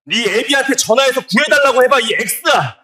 네 애비한테 전화해서 구해달라고 해봐, 이 X야!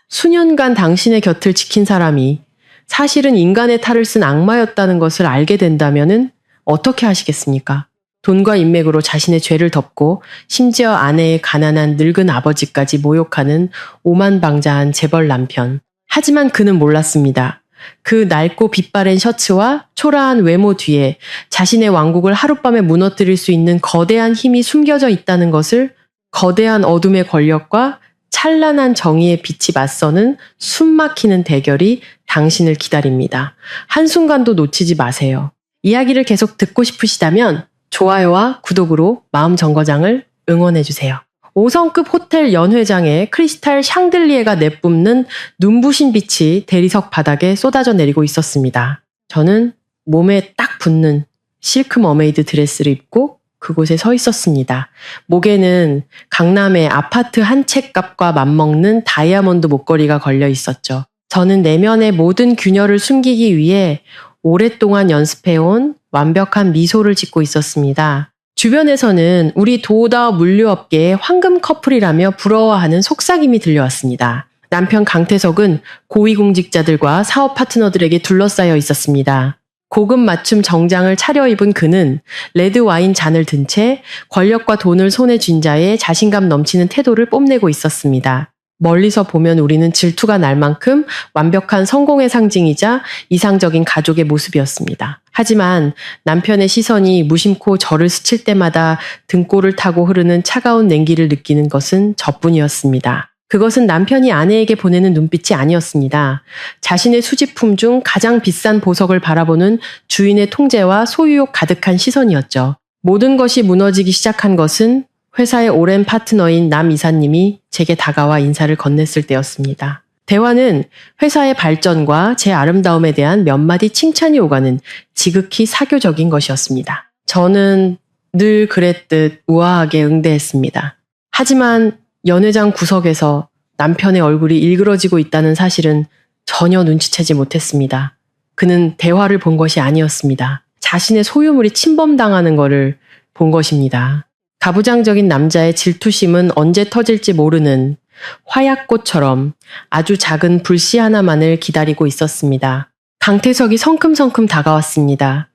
수년간 당신의 곁을 지킨 사람이 사실은 인간의 탈을 쓴 악마였다는 것을 알게 된다면은 어떻게 하시겠습니까? 돈과 인맥으로 자신의 죄를 덮고 심지어 아내의 가난한 늙은 아버지까지 모욕하는 오만방자한 재벌 남편. 하지만 그는 몰랐습니다. 그 낡고 빛바랜 셔츠와 초라한 외모 뒤에 자신의 왕국을 하룻밤에 무너뜨릴 수 있는 거대한 힘이 숨겨져 있다는 것을, 거대한 어둠의 권력과 찬란한 정의의 빛이 맞서는 숨막히는 대결이 당신을 기다립니다. 한순간도 놓치지 마세요. 이야기를 계속 듣고 싶으시다면 좋아요와 구독으로 마음 정거장을 응원해주세요. 5성급 호텔 연회장에 크리스탈 샹들리에가 내뿜는 눈부신 빛이 대리석 바닥에 쏟아져 내리고 있었습니다. 저는 몸에 딱 붙는 실크 머메이드 드레스를 입고 그곳에 서 있었습니다. 목에는 강남의 아파트 한 채 값과 맞먹는 다이아몬드 목걸이가 걸려 있었죠. 저는 내면의 모든 균열을 숨기기 위해 오랫동안 연습해온 완벽한 미소를 짓고 있었습니다. 주변에서는 우리 도어 물류업계의 황금 커플이라며 부러워하는 속삭임이 들려왔습니다. 남편 강태석은 고위공직자들과 사업 파트너들에게 둘러싸여 있었습니다. 고급 맞춤 정장을 차려입은 그는 레드 와인 잔을 든 채 권력과 돈을 손에 쥔 자의 자신감 넘치는 태도를 뽐내고 있었습니다. 멀리서 보면 우리는 질투가 날 만큼 완벽한 성공의 상징이자 이상적인 가족의 모습이었습니다. 하지만 남편의 시선이 무심코 저를 스칠 때마다 등골을 타고 흐르는 차가운 냉기를 느끼는 것은 저뿐이었습니다. 그것은 남편이 아내에게 보내는 눈빛이 아니었습니다. 자신의 수집품 중 가장 비싼 보석을 바라보는 주인의 통제와 소유욕 가득한 시선이었죠. 모든 것이 무너지기 시작한 것은 회사의 오랜 파트너인 남 이사님이 제게 다가와 인사를 건넸을 때였습니다. 대화는 회사의 발전과 제 아름다움에 대한 몇 마디 칭찬이 오가는 지극히 사교적인 것이었습니다. 저는 늘 그랬듯 우아하게 응대했습니다. 하지만 연회장 구석에서 남편의 얼굴이 일그러지고 있다는 사실은 전혀 눈치채지 못했습니다. 그는 대화를 본 것이 아니었습니다. 자신의 소유물이 침범당하는 것을 본 것입니다. 가부장적인 남자의 질투심은 언제 터질지 모르는 화약꽃처럼 아주 작은 불씨 하나만을 기다리고 있었습니다. 강태석이 성큼성큼 다가왔습니다.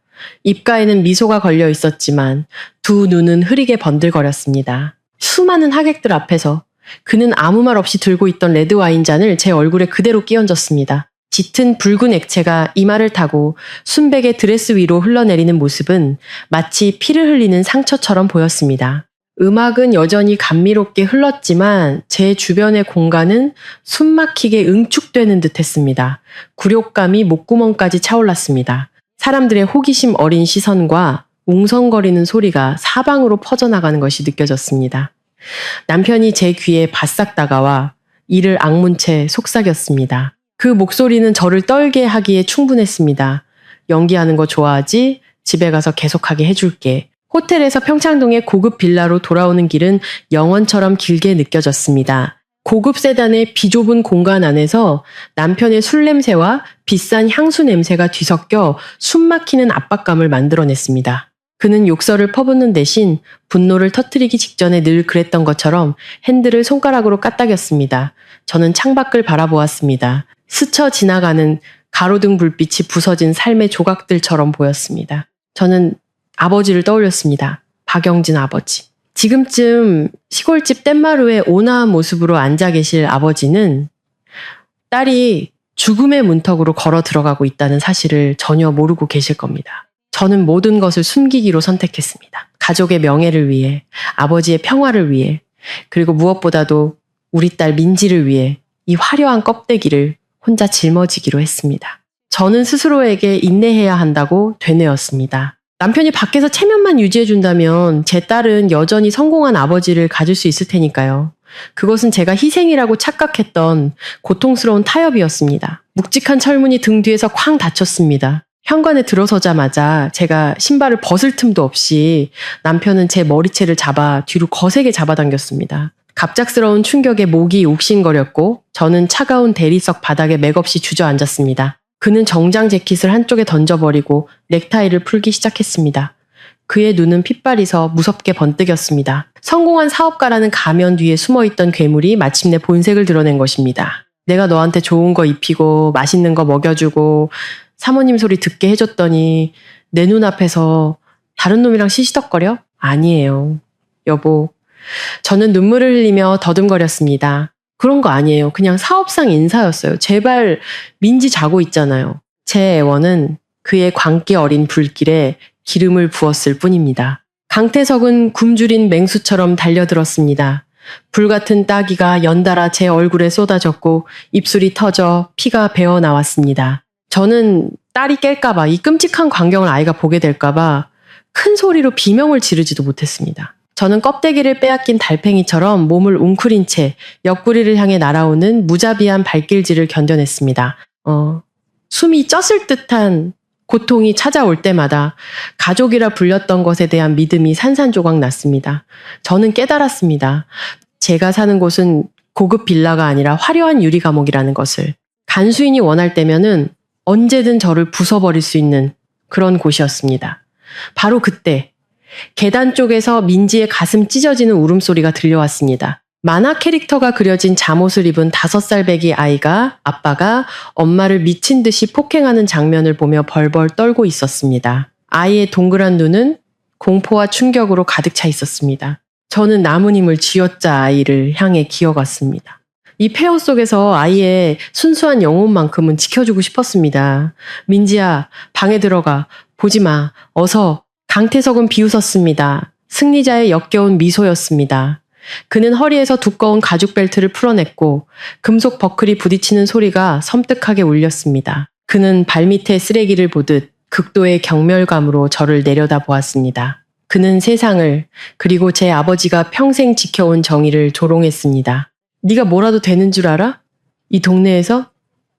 입가에는 미소가 걸려 있었지만 두 눈은 흐리게 번들거렸습니다. 수많은 하객들 앞에서 그는 아무 말 없이 들고 있던 레드 와인잔을 제 얼굴에 그대로 끼얹었습니다. 짙은 붉은 액체가 이마를 타고 순백의 드레스 위로 흘러내리는 모습은 마치 피를 흘리는 상처처럼 보였습니다. 음악은 여전히 감미롭게 흘렀지만 제 주변의 공간은 숨막히게 응축되는 듯 했습니다. 굴욕감이 목구멍까지 차올랐습니다. 사람들의 호기심 어린 시선과 웅성거리는 소리가 사방으로 퍼져나가는 것이 느껴졌습니다. 남편이 제 귀에 바싹 다가와 이를 악문 채 속삭였습니다. 그 목소리는 저를 떨게 하기에 충분했습니다. 연기하는 거 좋아하지? 집에 가서 계속하게 해줄게. 호텔에서 평창동의 고급 빌라로 돌아오는 길은 영원처럼 길게 느껴졌습니다. 고급 세단의 비좁은 공간 안에서 남편의 술 냄새와 비싼 향수 냄새가 뒤섞여 숨막히는 압박감을 만들어냈습니다. 그는 욕설을 퍼붓는 대신 분노를 터뜨리기 직전에 늘 그랬던 것처럼 핸들을 손가락으로 까딱였습니다. 저는 창밖을 바라보았습니다. 스쳐 지나가는 가로등 불빛이 부서진 삶의 조각들처럼 보였습니다. 저는 아버지를 떠올렸습니다. 박영진 아버지. 지금쯤 시골집 뗏마루에 온화한 모습으로 앉아 계실 아버지는 딸이 죽음의 문턱으로 걸어 들어가고 있다는 사실을 전혀 모르고 계실 겁니다. 저는 모든 것을 숨기기로 선택했습니다. 가족의 명예를 위해, 아버지의 평화를 위해, 그리고 무엇보다도 우리 딸 민지를 위해 이 화려한 껍데기를 혼자 짊어지기로 했습니다. 저는 스스로에게 인내해야 한다고 되뇌었습니다. 남편이 밖에서 체면만 유지해준다면 제 딸은 여전히 성공한 아버지를 가질 수 있을 테니까요. 그것은 제가 희생이라고 착각했던 고통스러운 타협이었습니다. 묵직한 철문이 등 뒤에서 쾅 닫혔습니다. 현관에 들어서자마자 제가 신발을 벗을 틈도 없이 남편은 제 머리채를 잡아 뒤로 거세게 잡아당겼습니다. 갑작스러운 충격에 목이 욱신거렸고 저는 차가운 대리석 바닥에 맥없이 주저앉았습니다. 그는 정장 재킷을 한쪽에 던져버리고 넥타이를 풀기 시작했습니다. 그의 눈은 핏발이서 무섭게 번뜩였습니다. 성공한 사업가라는 가면 뒤에 숨어있던 괴물이 마침내 본색을 드러낸 것입니다. 내가 너한테 좋은 거 입히고 맛있는 거 먹여주고 사모님 소리 듣게 해줬더니 내 눈앞에서 다른 놈이랑 시시덕거려? 아니에요. 여보. 저는 눈물을 흘리며 더듬거렸습니다. 그런 거 아니에요. 그냥 사업상 인사였어요. 제발 민지 자고 있잖아요. 제 애원은 그의 광기 어린 불길에 기름을 부었을 뿐입니다. 강태석은 굶주린 맹수처럼 달려들었습니다. 불같은 따기가 연달아 제 얼굴에 쏟아졌고 입술이 터져 피가 배어 나왔습니다. 저는 딸이 깰까봐, 이 끔찍한 광경을 아이가 보게 될까봐 큰 소리로 비명을 지르지도 못했습니다. 저는 껍데기를 빼앗긴 달팽이처럼 몸을 웅크린 채 옆구리를 향해 날아오는 무자비한 발길질을 견뎌냈습니다. 숨이 쪘을 듯한 고통이 찾아올 때마다 가족이라 불렸던 것에 대한 믿음이 산산조각 났습니다. 저는 깨달았습니다. 제가 사는 곳은 고급 빌라가 아니라 화려한 유리 감옥이라는 것을. 간수인이 원할 때면은 언제든 저를 부숴버릴 수 있는 그런 곳이었습니다. 바로 그때 계단 쪽에서 민지의 가슴 찢어지는 울음소리가 들려왔습니다. 만화 캐릭터가 그려진 잠옷을 입은 5살 배기 아이가 아빠가 엄마를 미친 듯이 폭행하는 장면을 보며 벌벌 떨고 있었습니다. 아이의 동그란 눈은 공포와 충격으로 가득 차 있었습니다. 저는 나무님을 쥐어짜 아이를 향해 기어갔습니다. 이 폐허 속에서 아이의 순수한 영혼만큼은 지켜주고 싶었습니다. 민지야, 방에 들어가. 보지 마. 어서. 강태석은 비웃었습니다. 승리자의 역겨운 미소였습니다. 그는 허리에서 두꺼운 가죽 벨트를 풀어냈고 금속 버클이 부딪히는 소리가 섬뜩하게 울렸습니다. 그는 발밑에 쓰레기를 보듯 극도의 경멸감으로 저를 내려다보았습니다. 그는 세상을, 그리고 제 아버지가 평생 지켜온 정의를 조롱했습니다. 네가 뭐라도 되는 줄 알아? 이 동네에서?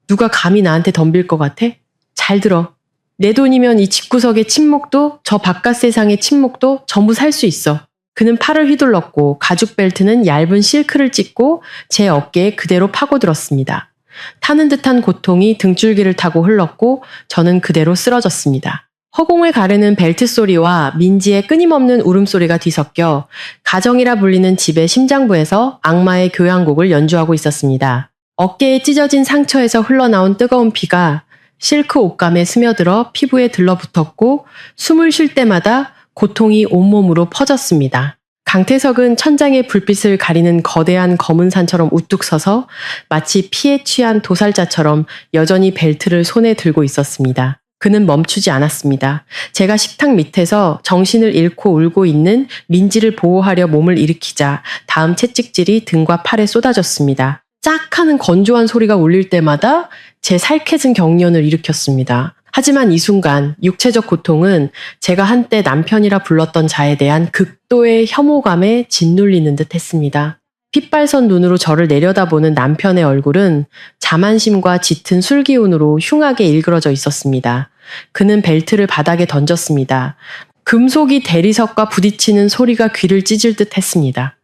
누가 감히 나한테 덤빌 것 같아? 잘 들어. 내 돈이면 이 집구석의 침묵도 저 바깥 세상의 침묵도 전부 살 수 있어. 그는 팔을 휘둘렀고 가죽 벨트는 얇은 실크를 찢고 제 어깨에 그대로 파고들었습니다. 타는 듯한 고통이 등줄기를 타고 흘렀고 저는 그대로 쓰러졌습니다. 허공을 가르는 벨트 소리와 민지의 끊임없는 울음소리가 뒤섞여 가정이라 불리는 집의 심장부에서 악마의 교향곡을 연주하고 있었습니다. 어깨에 찢어진 상처에서 흘러나온 뜨거운 피가 실크 옷감에 스며들어 피부에 들러붙었고 숨을 쉴 때마다 고통이 온몸으로 퍼졌습니다. 강태석은 천장의 불빛을 가리는 거대한 검은 산처럼 우뚝 서서 마치 피에 취한 도살자처럼 여전히 벨트를 손에 들고 있었습니다. 그는 멈추지 않았습니다. 제가 식탁 밑에서 정신을 잃고 울고 있는 민지를 보호하려 몸을 일으키자 다음 채찍질이 등과 팔에 쏟아졌습니다. 짝 하는 건조한 소리가 울릴 때마다 제 살쾡은 경련을 일으켰습니다. 하지만 이 순간 육체적 고통은 제가 한때 남편이라 불렀던 자에 대한 극도의 혐오감에 짓눌리는 듯 했습니다. 핏발선 눈으로 저를 내려다보는 남편의 얼굴은 자만심과 짙은 술기운으로 흉하게 일그러져 있었습니다. 그는 벨트를 바닥에 던졌습니다. 금속이 대리석과 부딪히는 소리가 귀를 찢을 듯 했습니다.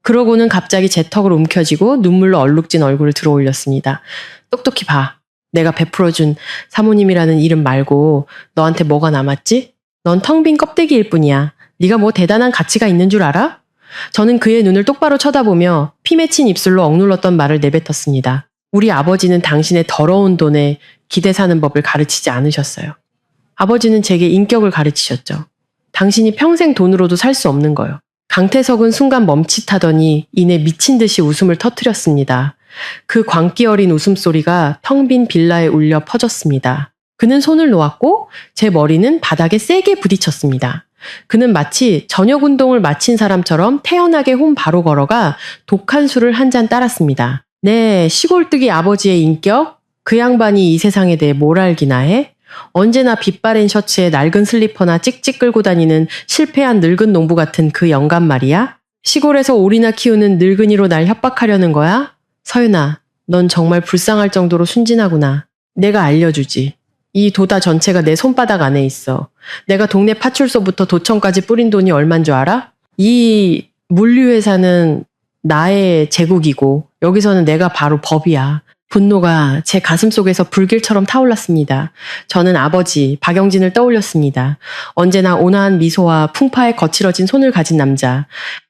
그러고는 갑자기 제 턱을 움켜쥐고 눈물로 얼룩진 얼굴을 들어 올렸습니다. 똑똑히 봐. 내가 베풀어준 사모님이라는 이름 말고 너한테 뭐가 남았지? 넌 텅 빈 껍데기일 뿐이야. 네가 뭐 대단한 가치가 있는 줄 알아? 저는 그의 눈을 똑바로 쳐다보며 피 맺힌 입술로 억눌렀던 말을 내뱉었습니다. 우리 아버지는 당신의 더러운 돈에 기대 사는 법을 가르치지 않으셨어요. 아버지는 제게 인격을 가르치셨죠. 당신이 평생 돈으로도 살 수 없는 거요. 강태석은 순간 멈칫하더니 이내 미친 듯이 웃음을 터뜨렸습니다. 그 광기 어린 웃음소리가 텅 빈 빌라에 울려 퍼졌습니다. 그는 손을 놓았고 제 머리는 바닥에 세게 부딪혔습니다. 그는 마치 저녁 운동을 마친 사람처럼 태연하게 홈 바로 걸어가 독한 술을 한 잔 따랐습니다. 네, 시골뜨기 아버지의 인격? 그 양반이 이 세상에 대해 뭘 알기나 해? 언제나 빛바랜 셔츠에 낡은 슬리퍼나 찍찍 끌고 다니는 실패한 늙은 농부 같은 그 영감 말이야? 시골에서 오리나 키우는 늙은이로 날 협박하려는 거야? 서윤아, 넌 정말 불쌍할 정도로 순진하구나. 내가 알려주지. 이 도다 전체가 내 손바닥 안에 있어. 내가 동네 파출소부터 도청까지 뿌린 돈이 얼만 줄 알아? 이 물류회사는 나의 제국이고 여기서는 내가 바로 법이야. 분노가 제 가슴 속에서 불길처럼 타올랐습니다. 저는 아버지 박영진을 떠올렸습니다. 언제나 온화한 미소와 풍파에 거칠어진 손을 가진 남자.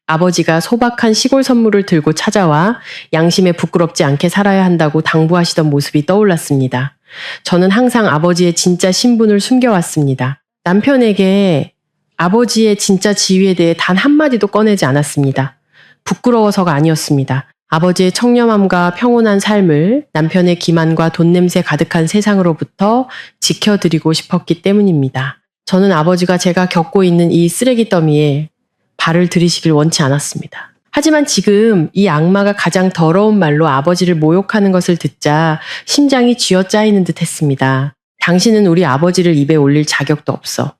아버지가 소박한 시골 선물을 들고 찾아와 양심에 부끄럽지 않게 살아야 한다고 당부하시던 모습이 떠올랐습니다. 저는 항상 아버지의 진짜 신분을 숨겨왔습니다. 남편에게 아버지의 진짜 지위에 대해 단 한마디도 꺼내지 않았습니다. 부끄러워서가 아니었습니다. 아버지의 청렴함과 평온한 삶을 남편의 기만과 돈 냄새 가득한 세상으로부터 지켜드리고 싶었기 때문입니다. 저는 아버지가 제가 겪고 있는 이 쓰레기 더미에 발을 들이시길 원치 않았습니다. 하지만 지금 이 악마가 가장 더러운 말로 아버지를 모욕하는 것을 듣자 심장이 쥐어짜이는 듯 했습니다. 당신은 우리 아버지를 입에 올릴 자격도 없어.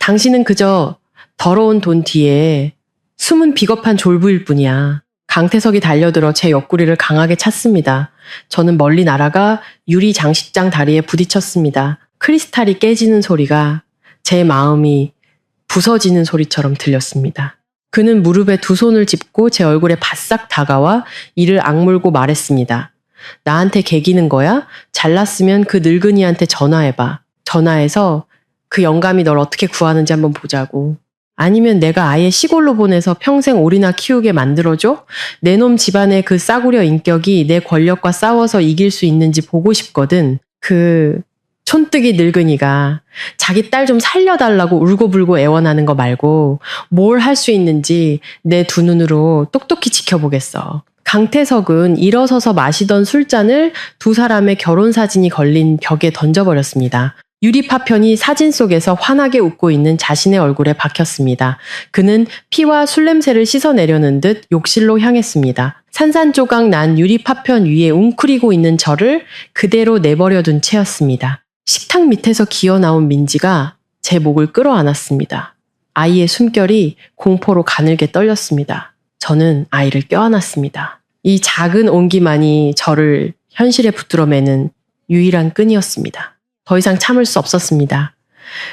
당신은 그저 더러운 돈 뒤에 숨은 비겁한 졸부일 뿐이야. 강태석이 달려들어 제 옆구리를 강하게 찼습니다. 저는 멀리 날아가 유리 장식장 다리에 부딪혔습니다. 크리스탈이 깨지는 소리가 제 마음이 부서지는 소리처럼 들렸습니다. 그는 무릎에 두 손을 짚고 제 얼굴에 바싹 다가와 이를 악물고 말했습니다. 나한테 개기는 거야? 잘났으면 그 늙은이한테 전화해봐. 전화해서 그 영감이 널 어떻게 구하는지 한번 보자고. 아니면 내가 아예 시골로 보내서 평생 오리나 키우게 만들어줘? 내 놈 집안의 그 싸구려 인격이 내 권력과 싸워서 이길 수 있는지 보고 싶거든. 그 촌뜨기 늙은이가 자기 딸 좀 살려달라고 울고불고 애원하는 거 말고 뭘 할 수 있는지 내 두 눈으로 똑똑히 지켜보겠어. 강태석은 일어서서 마시던 술잔을 두 사람의 결혼사진이 걸린 벽에 던져버렸습니다. 유리파편이 사진 속에서 환하게 웃고 있는 자신의 얼굴에 박혔습니다. 그는 피와 술 냄새를 씻어내려는 듯 욕실로 향했습니다. 산산조각 난 유리파편 위에 웅크리고 있는 저를 그대로 내버려둔 채였습니다. 식탁 밑에서 기어나온 민지가 제 목을 끌어안았습니다. 아이의 숨결이 공포로 가늘게 떨렸습니다. 저는 아이를 껴안았습니다. 이 작은 온기만이 저를 현실에 붙들어매는 유일한 끈이었습니다. 더 이상 참을 수 없었습니다.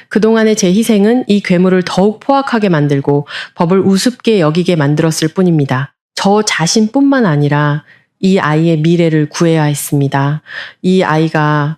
그동안의 제 희생은 이 괴물을 더욱 포악하게 만들고 법을 우습게 여기게 만들었을 뿐입니다. 저 자신뿐만 아니라 이 아이의 미래를 구해야 했습니다. 이 아이가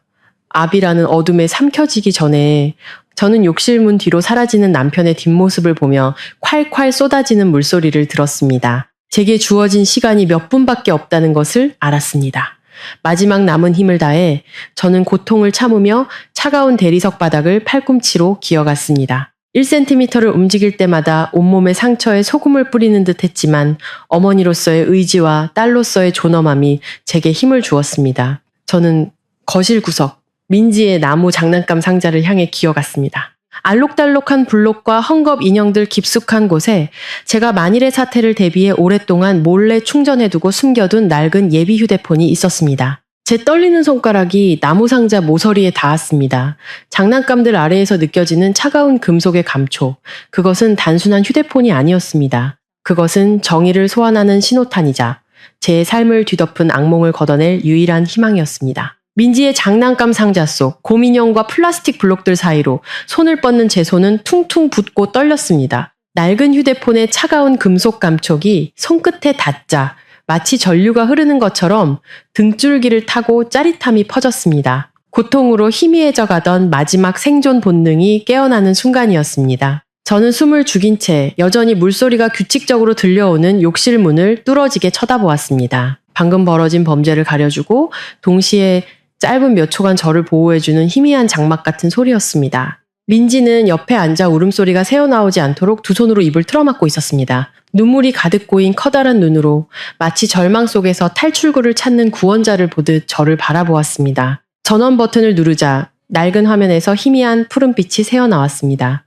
압이라는 어둠에 삼켜지기 전에 저는 욕실 문 뒤로 사라지는 남편의 뒷모습을 보며 콸콸 쏟아지는 물소리를 들었습니다. 제게 주어진 시간이 몇 분밖에 없다는 것을 알았습니다. 마지막 남은 힘을 다해 저는 고통을 참으며 차가운 대리석 바닥을 팔꿈치로 기어갔습니다. 1cm를 움직일 때마다 온몸의 상처에 소금을 뿌리는 듯 했지만 어머니로서의 의지와 딸로서의 존엄함이 제게 힘을 주었습니다. 저는 거실 구석, 민지의 나무 장난감 상자를 향해 기어갔습니다. 알록달록한 블록과 헝겊 인형들 깊숙한 곳에 제가 만일의 사태를 대비해 오랫동안 몰래 충전해두고 숨겨둔 낡은 예비 휴대폰이 있었습니다. 제 떨리는 손가락이 나무 상자 모서리에 닿았습니다. 장난감들 아래에서 느껴지는 차가운 금속의 감촉. 그것은 단순한 휴대폰이 아니었습니다. 그것은 정의를 소환하는 신호탄이자 제 삶을 뒤덮은 악몽을 걷어낼 유일한 희망이었습니다. 민지의 장난감 상자 속 곰인형과 플라스틱 블록들 사이로 손을 뻗는 제 손은 퉁퉁 붓고 떨렸습니다. 낡은 휴대폰의 차가운 금속 감촉이 손끝에 닿자 마치 전류가 흐르는 것처럼 등줄기를 타고 짜릿함이 퍼졌습니다. 고통으로 희미해져 가던 마지막 생존 본능이 깨어나는 순간이었습니다. 저는 숨을 죽인 채 여전히 물소리가 규칙적으로 들려오는 욕실 문을 뚫어지게 쳐다보았습니다. 방금 벌어진 범죄를 가려주고 동시에 짧은 몇 초간 저를 보호해주는 희미한 장막 같은 소리였습니다. 민지는 옆에 앉아 울음소리가 새어나오지 않도록 두 손으로 입을 틀어막고 있었습니다. 눈물이 가득 고인 커다란 눈으로 마치 절망 속에서 탈출구를 찾는 구원자를 보듯 저를 바라보았습니다. 전원 버튼을 누르자 낡은 화면에서 희미한 푸른빛이 새어나왔습니다.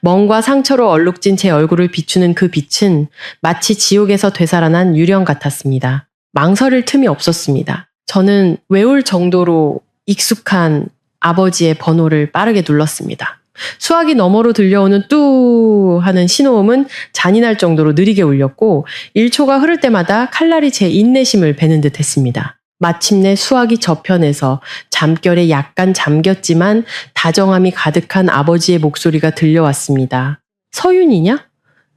멍과 상처로 얼룩진 제 얼굴을 비추는 그 빛은 마치 지옥에서 되살아난 유령 같았습니다. 망설일 틈이 없었습니다. 저는 외울 정도로 익숙한 아버지의 번호를 빠르게 눌렀습니다. 수화기 너머로 들려오는 뚜 하는 신호음은 잔인할 정도로 느리게 울렸고 1초가 흐를 때마다 칼날이 제 인내심을 베는 듯 했습니다. 마침내 수화기 저편에서 잠결에 약간 잠겼지만 다정함이 가득한 아버지의 목소리가 들려왔습니다. 서윤이냐?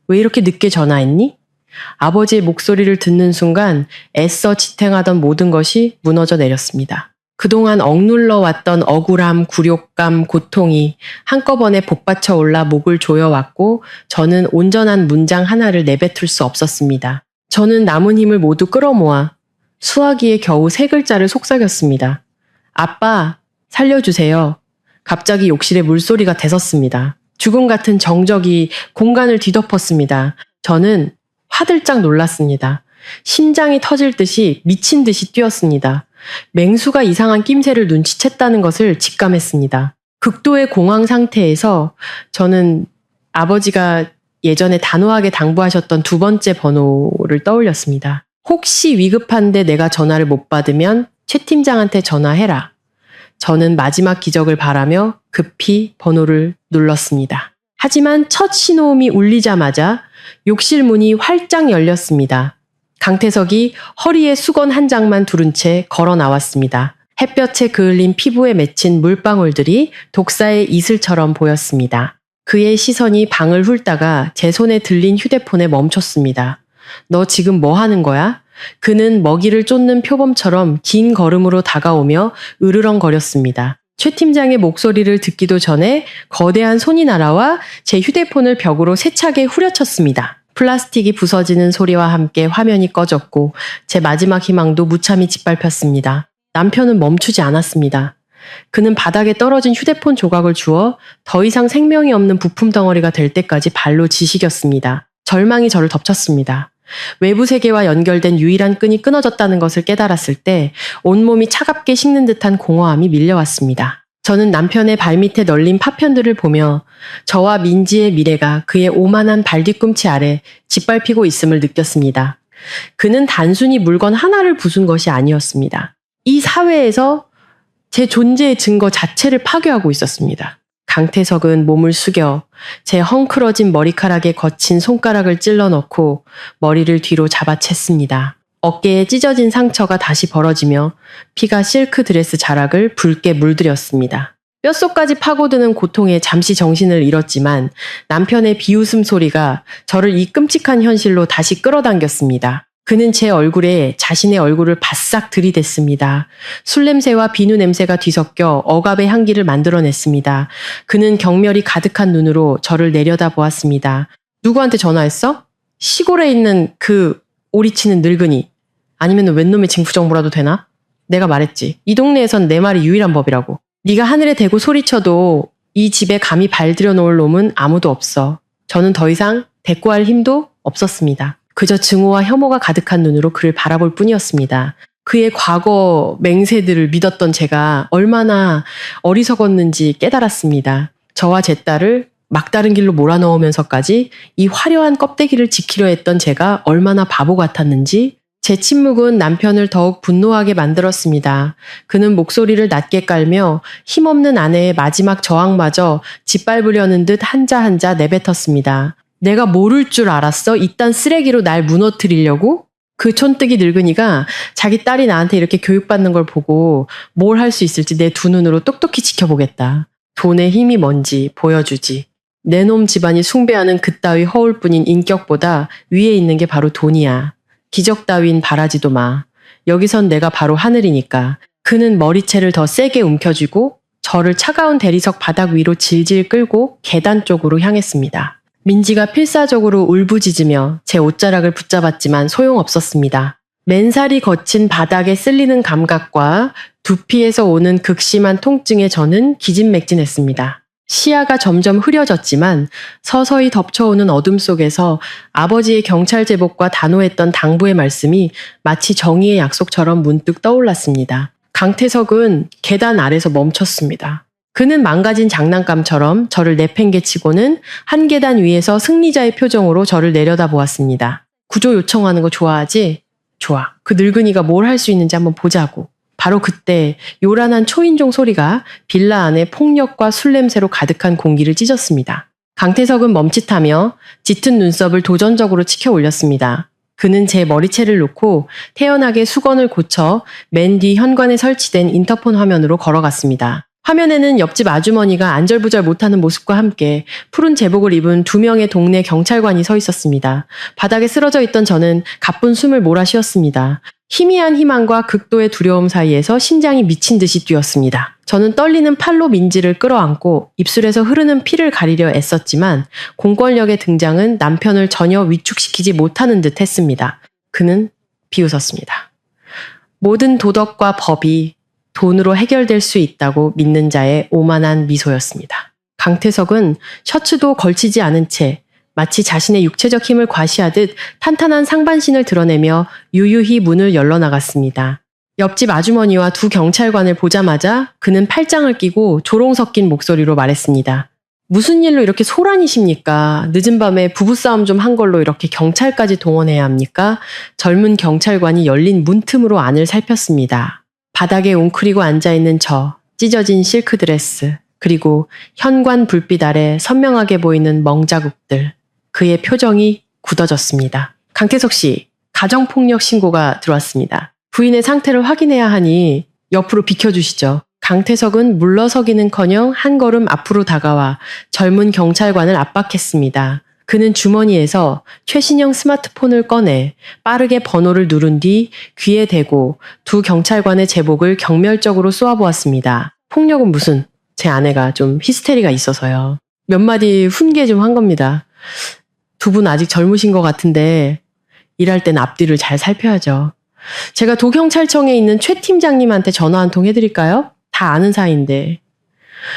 왜 이렇게 늦게 전화했니? 아버지의 목소리를 듣는 순간 애써 지탱하던 모든 것이 무너져 내렸습니다. 그동안 억눌러 왔던 억울함, 굴욕감, 고통이 한꺼번에 복받쳐 올라 목을 조여왔고 저는 온전한 문장 하나를 내뱉을 수 없었습니다. 저는 남은 힘을 모두 끌어모아 수화기에 겨우 3글자를 속삭였습니다. 아빠, 살려주세요. 갑자기 욕실에 물소리가 대섰습니다. 죽음 같은 정적이 공간을 뒤덮었습니다. 저는 화들짝 놀랐습니다. 심장이 터질 듯이 미친 듯이 뛰었습니다. 맹수가 이상한 낌새를 눈치챘다는 것을 직감했습니다. 극도의 공황 상태에서 저는 아버지가 예전에 단호하게 당부하셨던 2번째 번호를 떠올렸습니다. 혹시 위급한데 내가 전화를 못 받으면 최 팀장한테 전화해라. 저는 마지막 기적을 바라며 급히 번호를 눌렀습니다. 하지만 첫 신호음이 울리자마자 욕실 문이 활짝 열렸습니다. 강태석이 허리에 수건 한 장만 두른 채 걸어 나왔습니다. 햇볕에 그을린 피부에 맺힌 물방울들이 독사의 이슬처럼 보였습니다. 그의 시선이 방을 훑다가 제 손에 들린 휴대폰에 멈췄습니다. 너 지금 뭐 하는 거야? 그는 먹이를 쫓는 표범처럼 긴 걸음으로 다가오며 으르렁거렸습니다. 최 팀장의 목소리를 듣기도 전에 거대한 손이 날아와 제 휴대폰을 벽으로 세차게 후려쳤습니다. 플라스틱이 부서지는 소리와 함께 화면이 꺼졌고 제 마지막 희망도 무참히 짓밟혔습니다. 남편은 멈추지 않았습니다. 그는 바닥에 떨어진 휴대폰 조각을 주워 더 이상 생명이 없는 부품 덩어리가 될 때까지 발로 지시겼습니다. 절망이 저를 덮쳤습니다. 외부 세계와 연결된 유일한 끈이 끊어졌다는 것을 깨달았을 때 온몸이 차갑게 식는 듯한 공허함이 밀려왔습니다. 저는 남편의 발밑에 널린 파편들을 보며 저와 민지의 미래가 그의 오만한 발뒤꿈치 아래 짓밟히고 있음을 느꼈습니다. 그는 단순히 물건 하나를 부순 것이 아니었습니다. 이 사회에서 제 존재의 증거 자체를 파괴하고 있었습니다. 강태석은 몸을 숙여 제 헝클어진 머리카락에 거친 손가락을 찔러 넣고 머리를 뒤로 잡아챘습니다. 어깨에 찢어진 상처가 다시 벌어지며 피가 실크 드레스 자락을 붉게 물들였습니다. 뼛속까지 파고드는 고통에 잠시 정신을 잃었지만 남편의 비웃음 소리가 저를 이 끔찍한 현실로 다시 끌어당겼습니다. 그는 제 얼굴에 자신의 얼굴을 바싹 들이댔습니다. 술 냄새와 비누 냄새가 뒤섞여 억압의 향기를 만들어냈습니다. 그는 경멸이 가득한 눈으로 저를 내려다보았습니다. 누구한테 전화했어? 시골에 있는 그 오리치는 늙은이. 아니면 웬 놈의 징후정보라도 되나? 내가 말했지. 이 동네에선 내 말이 유일한 법이라고. 네가 하늘에 대고 소리쳐도 이 집에 감히 발들여 놓을 놈은 아무도 없어. 저는 더 이상 대꾸할 힘도 없었습니다. 그저 증오와 혐오가 가득한 눈으로 그를 바라볼 뿐이었습니다. 그의 과거 맹세들을 믿었던 제가 얼마나 어리석었는지 깨달았습니다. 저와 제 딸을 막다른 길로 몰아넣으면서까지 이 화려한 껍데기를 지키려 했던 제가 얼마나 바보 같았는지 제 침묵은 남편을 더욱 분노하게 만들었습니다. 그는 목소리를 낮게 깔며 힘없는 아내의 마지막 저항마저 짓밟으려는 듯 한자 한자 내뱉었습니다. 내가 모를 줄 알았어? 이딴 쓰레기로 날 무너뜨리려고? 그 촌뜨기 늙은이가 자기 딸이 나한테 이렇게 교육받는 걸 보고 뭘 할 수 있을지 내 두 눈으로 똑똑히 지켜보겠다. 돈의 힘이 뭔지 보여주지. 내 놈 집안이 숭배하는 그따위 허울뿐인 인격보다 위에 있는 게 바로 돈이야. 기적 따윈 바라지도 마. 여기선 내가 바로 하늘이니까. 그는 머리채를 더 세게 움켜쥐고 저를 차가운 대리석 바닥 위로 질질 끌고 계단 쪽으로 향했습니다. 민지가 필사적으로 울부짖으며 제 옷자락을 붙잡았지만 소용없었습니다. 맨살이 거친 바닥에 쓸리는 감각과 두피에서 오는 극심한 통증에 저는 기진맥진했습니다. 시야가 점점 흐려졌지만 서서히 덮쳐오는 어둠 속에서 아버지의 경찰 제복과 단호했던 당부의 말씀이 마치 정의의 약속처럼 문득 떠올랐습니다. 강태석은 계단 아래서 멈췄습니다. 그는 망가진 장난감처럼 저를 내팽개치고는 한 계단 위에서 승리자의 표정으로 저를 내려다보았습니다. 구조 요청하는 거 좋아하지? 좋아. 그 늙은이가 뭘 할 수 있는지 한번 보자고. 바로 그때 요란한 초인종 소리가 빌라 안에 폭력과 술 냄새로 가득한 공기를 찢었습니다. 강태석은 멈칫하며 짙은 눈썹을 도전적으로 치켜 올렸습니다. 그는 제 머리채를 놓고 태연하게 수건을 고쳐 맨 뒤 현관에 설치된 인터폰 화면으로 걸어갔습니다. 화면에는 옆집 아주머니가 안절부절 못하는 모습과 함께 푸른 제복을 입은 2명의 동네 경찰관이 서 있었습니다. 바닥에 쓰러져 있던 저는 가쁜 숨을 몰아쉬었습니다. 희미한 희망과 극도의 두려움 사이에서 심장이 미친 듯이 뛰었습니다. 저는 떨리는 팔로 민지를 끌어안고 입술에서 흐르는 피를 가리려 애썼지만 공권력의 등장은 남편을 전혀 위축시키지 못하는 듯 했습니다. 그는 비웃었습니다. 모든 도덕과 법이 돈으로 해결될 수 있다고 믿는 자의 오만한 미소였습니다. 강태석은 셔츠도 걸치지 않은 채 마치 자신의 육체적 힘을 과시하듯 탄탄한 상반신을 드러내며 유유히 문을 열러나갔습니다. 옆집 아주머니와 2 경찰관을 보자마자 그는 팔짱을 끼고 조롱 섞인 목소리로 말했습니다. 무슨 일로 이렇게 소란이십니까? 늦은 밤에 부부싸움 좀 한 걸로 이렇게 경찰까지 동원해야 합니까? 젊은 경찰관이 열린 문틈으로 안을 살폈습니다. 바닥에 웅크리고 앉아있는 저, 찢어진 실크드레스, 그리고 현관 불빛 아래 선명하게 보이는 멍자국들. 그의 표정이 굳어졌습니다. 강태석 씨, 가정폭력 신고가 들어왔습니다. 부인의 상태를 확인해야 하니 옆으로 비켜주시죠. 강태석은 물러서기는커녕 한 걸음 앞으로 다가와 젊은 경찰관을 압박했습니다. 그는 주머니에서 최신형 스마트폰을 꺼내 빠르게 번호를 누른 뒤 귀에 대고 2 경찰관의 제복을 경멸적으로 쏘아보았습니다. 폭력은 무슨, 제 아내가 좀 히스테리가 있어서요. 몇 마디 훈계 좀 한 겁니다. 2 분 아직 젊으신 것 같은데 일할 땐 앞뒤를 잘 살펴야죠. 제가 도경찰청에 있는 최 팀장님한테 전화 한 통 해드릴까요? 다 아는 사이인데.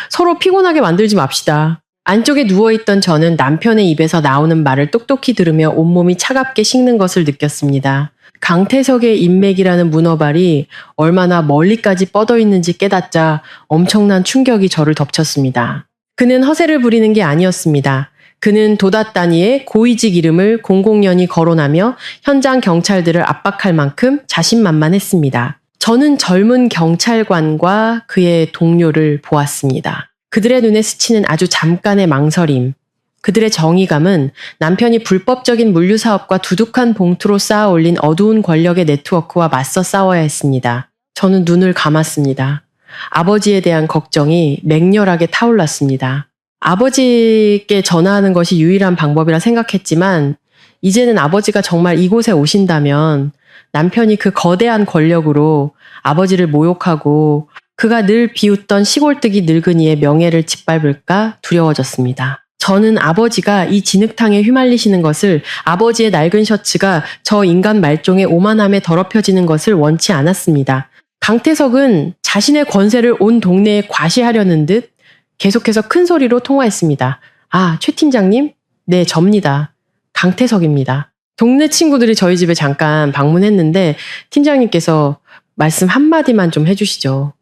서로 피곤하게 만들지 맙시다. 안쪽에 누워있던 저는 남편의 입에서 나오는 말을 똑똑히 들으며 온몸이 차갑게 식는 것을 느꼈습니다. 강태석의 인맥이라는 문어발이 얼마나 멀리까지 뻗어 있는지 깨닫자 엄청난 충격이 저를 덮쳤습니다. 그는 허세를 부리는 게 아니었습니다. 그는 도닷 단위의 고위직 이름을 공공연히 거론하며 현장 경찰들을 압박할 만큼 자신만만했습니다. 저는 젊은 경찰관과 그의 동료를 보았습니다. 그들의 눈에 스치는 아주 잠깐의 망설임. 그들의 정의감은 남편이 불법적인 물류사업과 두둑한 봉투로 쌓아 올린 어두운 권력의 네트워크와 맞서 싸워야 했습니다. 저는 눈을 감았습니다. 아버지에 대한 걱정이 맹렬하게 타올랐습니다. 아버지께 전화하는 것이 유일한 방법이라 생각했지만 이제는 아버지가 정말 이곳에 오신다면 남편이 그 거대한 권력으로 아버지를 모욕하고 그가 늘 비웃던 시골뜨기 늙은이의 명예를 짓밟을까 두려워졌습니다. 저는 아버지가 이 진흙탕에 휘말리시는 것을, 아버지의 낡은 셔츠가 저 인간 말종의 오만함에 더럽혀지는 것을 원치 않았습니다. 강태석은 자신의 권세를 온 동네에 과시하려는 듯 계속해서 큰 소리로 통화했습니다. 아, 최 팀장님? 네, 접니다. 강태석입니다. 동네 친구들이 저희 집에 잠깐 방문했는데 팀장님께서 말씀 한마디만 좀 해주시죠.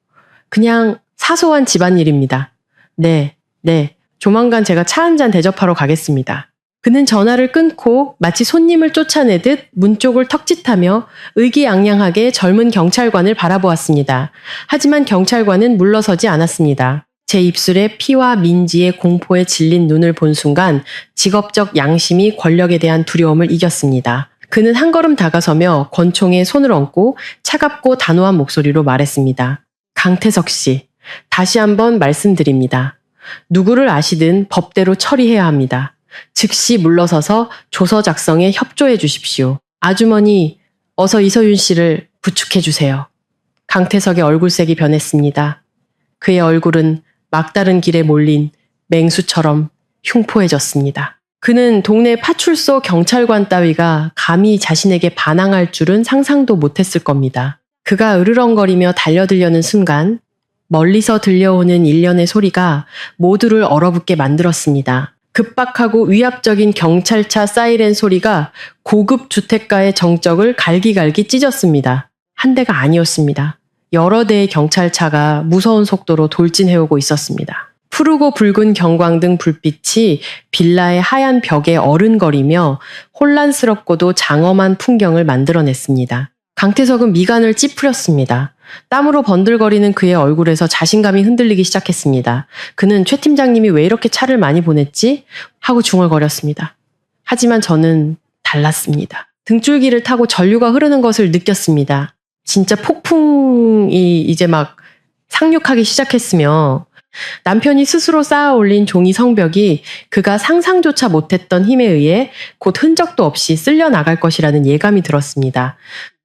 그냥 사소한 집안일입니다. 네. 조만간 제가 차 한잔 대접하러 가겠습니다. 그는 전화를 끊고 마치 손님을 쫓아내듯 문 쪽을 턱짓하며 의기양양하게 젊은 경찰관을 바라보았습니다. 하지만 경찰관은 물러서지 않았습니다. 제 입술에 피와 민지의 공포에 질린 눈을 본 순간 직업적 양심이 권력에 대한 두려움을 이겼습니다. 그는 한 걸음 다가서며 권총에 손을 얹고 차갑고 단호한 목소리로 말했습니다. 강태석 씨, 다시 한번 말씀드립니다. 누구를 아시든 법대로 처리해야 합니다. 즉시 물러서서 조서 작성에 협조해 주십시오. 아주머니, 어서 이서윤 씨를 부축해 주세요. 강태석의 얼굴색이 변했습니다. 그의 얼굴은 막다른 길에 몰린 맹수처럼 흉포해졌습니다. 그는 동네 파출소 경찰관 따위가 감히 자신에게 반항할 줄은 상상도 못했을 겁니다. 그가 으르렁거리며 달려들려는 순간 멀리서 들려오는 일련의 소리가 모두를 얼어붙게 만들었습니다. 급박하고 위압적인 경찰차 사이렌 소리가 고급 주택가의 정적을 갈기갈기 찢었습니다. 한 대가 아니었습니다. 여러 대의 경찰차가 무서운 속도로 돌진해오고 있었습니다. 푸르고 붉은 경광등 불빛이 빌라의 하얀 벽에 어른거리며 혼란스럽고도 장엄한 풍경을 만들어냈습니다. 강태석은 미간을 찌푸렸습니다. 땀으로 번들거리는 그의 얼굴에서 자신감이 흔들리기 시작했습니다. 그는 최 팀장님이 왜 이렇게 차를 많이 보냈지? 하고 중얼거렸습니다. 하지만 저는 달랐습니다. 등줄기를 타고 전류가 흐르는 것을 느꼈습니다. 진짜 폭풍이 이제 막 상륙하기 시작했으며 남편이 스스로 쌓아 올린 종이 성벽이 그가 상상조차 못했던 힘에 의해 곧 흔적도 없이 쓸려 나갈 것이라는 예감이 들었습니다.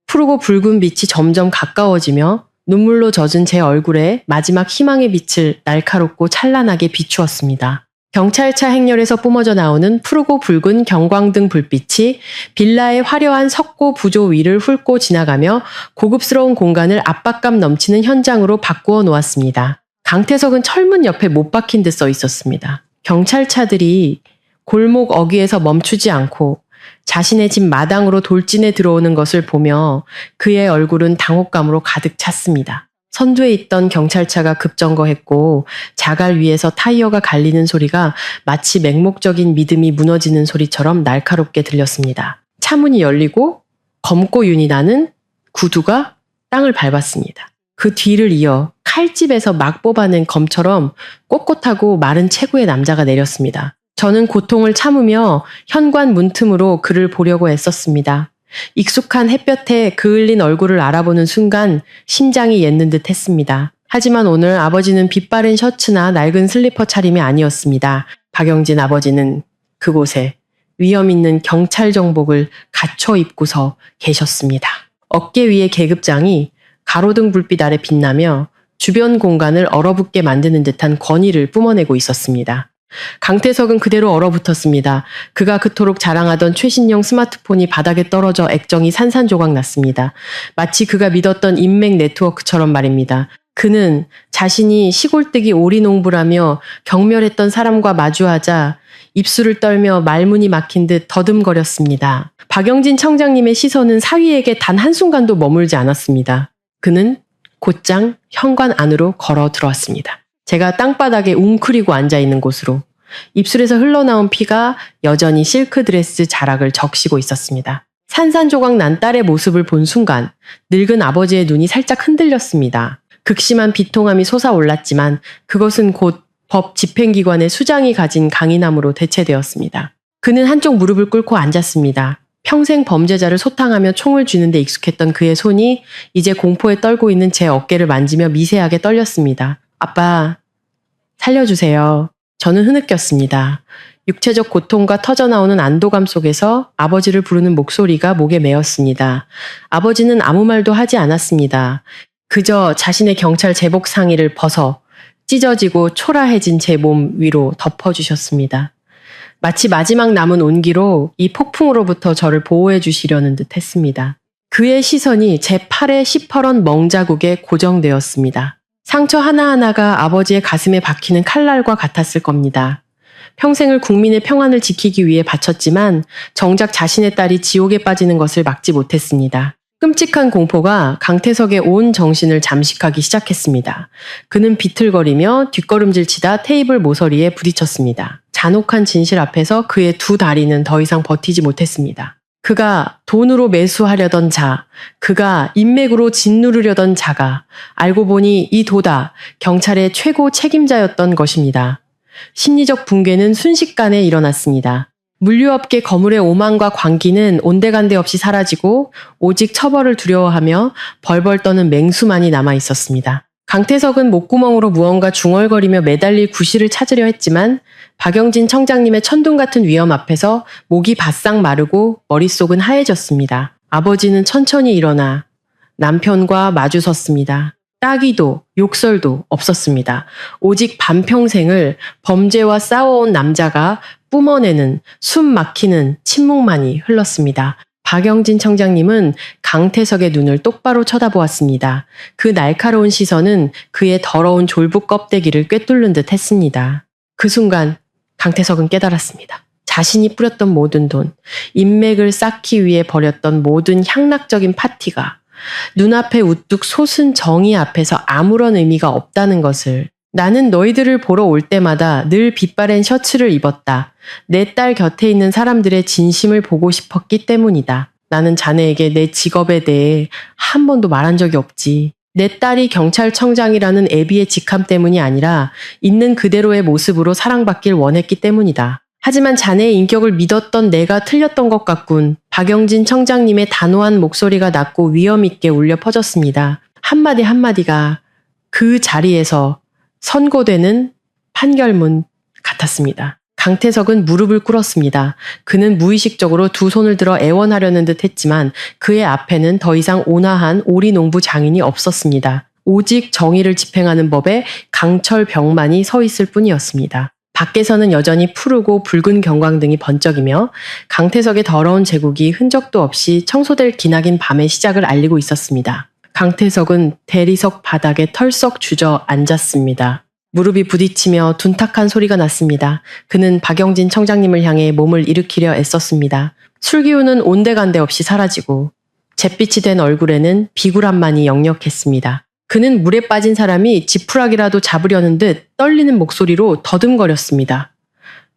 푸르고 붉은 빛이 점점 가까워지며 눈물로 젖은 제 얼굴에 마지막 희망의 빛을 날카롭고 찬란하게 비추었습니다. 경찰차 행렬에서 뿜어져 나오는 푸르고 붉은 경광등 불빛이 빌라의 화려한 석고 부조 위를 훑고 지나가며 고급스러운 공간을 압박감 넘치는 현장으로 바꾸어 놓았습니다. 강태석은 철문 옆에 못 박힌 듯 써 있었습니다. 경찰차들이 골목 어귀에서 멈추지 않고 자신의 집 마당으로 돌진해 들어오는 것을 보며 그의 얼굴은 당혹감으로 가득 찼습니다. 선두에 있던 경찰차가 급정거했고 자갈 위에서 타이어가 갈리는 소리가 마치 맹목적인 믿음이 무너지는 소리처럼 날카롭게 들렸습니다. 차문이 열리고 검고 윤이 나는 구두가 땅을 밟았습니다. 그 뒤를 이어 칼집에서 막 뽑아낸 검처럼 꼿꼿하고 마른 체구의 남자가 내렸습니다. 저는 고통을 참으며 현관 문틈으로 그를 보려고 애썼습니다. 익숙한 햇볕에 그을린 얼굴을 알아보는 순간 심장이 옌는 듯 했습니다. 하지만 오늘 아버지는 빛바랜 셔츠나 낡은 슬리퍼 차림이 아니었습니다. 박영진 아버지는 그곳에 위험 있는 경찰 정복을 갖춰 입고서 계셨습니다. 어깨 위의 계급장이 가로등 불빛 아래 빛나며 주변 공간을 얼어붙게 만드는 듯한 권위를 뿜어내고 있었습니다. 강태석은 그대로 얼어붙었습니다. 그가 그토록 자랑하던 최신형 스마트폰이 바닥에 떨어져 액정이 산산조각 났습니다. 마치 그가 믿었던 인맥 네트워크처럼 말입니다. 그는 자신이 시골뜨기 오리농부라며 경멸했던 사람과 마주하자 입술을 떨며 말문이 막힌 듯 더듬거렸습니다. 박영진 청장님의 시선은 사위에게 단 한순간도 머물지 않았습니다. 그는 곧장 현관 안으로 걸어 들어왔습니다. 제가 땅바닥에 웅크리고 앉아있는 곳으로 입술에서 흘러나온 피가 여전히 실크드레스 자락을 적시고 있었습니다. 산산조각 난 딸의 모습을 본 순간 늙은 아버지의 눈이 살짝 흔들렸습니다. 극심한 비통함이 솟아올랐지만 그것은 곧 법 집행기관의 수장이 가진 강인함으로 대체되었습니다. 그는 한쪽 무릎을 꿇고 앉았습니다. 평생 범죄자를 소탕하며 총을 쥐는 데 익숙했던 그의 손이 이제 공포에 떨고 있는 제 어깨를 만지며 미세하게 떨렸습니다. 아빠, 살려주세요. 저는 흐느꼈습니다. 육체적 고통과 터져나오는 안도감 속에서 아버지를 부르는 목소리가 목에 메었습니다. 아버지는 아무 말도 하지 않았습니다. 그저 자신의 경찰 제복 상의를 벗어 찢어지고 초라해진 제 몸 위로 덮어주셨습니다. 마치 마지막 남은 온기로 이 폭풍으로부터 저를 보호해 주시려는 듯 했습니다. 그의 시선이 제 팔의 시퍼런 멍자국에 고정되었습니다. 상처 하나하나가 아버지의 가슴에 박히는 칼날과 같았을 겁니다. 평생을 국민의 평안을 지키기 위해 바쳤지만 정작 자신의 딸이 지옥에 빠지는 것을 막지 못했습니다. 끔찍한 공포가 강태석의 온 정신을 잠식하기 시작했습니다. 그는 비틀거리며 뒷걸음질치다 테이블 모서리에 부딪혔습니다. 잔혹한 진실 앞에서 그의 두 다리는 더 이상 버티지 못했습니다. 그가 돈으로 매수하려던 자, 그가 인맥으로 짓누르려던 자가 알고 보니 이 도다 경찰의 최고 책임자였던 것입니다. 심리적 붕괴는 순식간에 일어났습니다. 물류업계 거물의 오만과 광기는 온데간데 없이 사라지고 오직 처벌을 두려워하며 벌벌 떠는 맹수만이 남아 있었습니다. 강태석은 목구멍으로 무언가 중얼거리며 매달릴 구실을 찾으려 했지만 박영진 청장님의 천둥 같은 위험 앞에서 목이 바싹 마르고 머릿속은 하얘졌습니다. 아버지는 천천히 일어나 남편과 마주섰습니다. 따귀도 욕설도 없었습니다. 오직 반평생을 범죄와 싸워온 남자가 뿜어내는 숨 막히는 침묵만이 흘렀습니다. 박영진 청장님은 강태석의 눈을 똑바로 쳐다보았습니다. 그 날카로운 시선은 그의 더러운 졸부 껍데기를 꿰뚫는 듯 했습니다. 그 순간 강태석은 깨달았습니다. 자신이 뿌렸던 모든 돈, 인맥을 쌓기 위해 벌였던 모든 향락적인 파티가 눈앞에 우뚝 솟은 정의 앞에서 아무런 의미가 없다는 것을. 나는 너희들을 보러 올 때마다 늘 빛바랜 셔츠를 입었다. 내 딸 곁에 있는 사람들의 진심을 보고 싶었기 때문이다. 나는 자네에게 내 직업에 대해 한 번도 말한 적이 없지. 내 딸이 경찰청장이라는 애비의 직함 때문이 아니라 있는 그대로의 모습으로 사랑받길 원했기 때문이다. 하지만 자네의 인격을 믿었던 내가 틀렸던 것 같군. 박영진 청장님의 단호한 목소리가 낮고 위험 있게 울려 퍼졌습니다. 한마디 한마디가 그 자리에서 선고되는 판결문 같았습니다. 강태석은 무릎을 꿇었습니다. 그는 무의식적으로 두 손을 들어 애원하려는 듯 했지만 그의 앞에는 더 이상 온화한 오리농부 장인이 없었습니다. 오직 정의를 집행하는 법에 강철병만이 서 있을 뿐이었습니다. 밖에서는 여전히 푸르고 붉은 경광등이 번쩍이며 강태석의 더러운 제국이 흔적도 없이 청소될 기나긴 밤의 시작을 알리고 있었습니다. 강태석은 대리석 바닥에 털썩 주저앉았습니다. 무릎이 부딪히며 둔탁한 소리가 났습니다. 그는 박영진 청장님을 향해 몸을 일으키려 애썼습니다. 술기운은 온데간데 없이 사라지고 잿빛이 된 얼굴에는 비굴함만이 역력했습니다. 그는 물에 빠진 사람이 지푸라기라도 잡으려는 듯 떨리는 목소리로 더듬거렸습니다.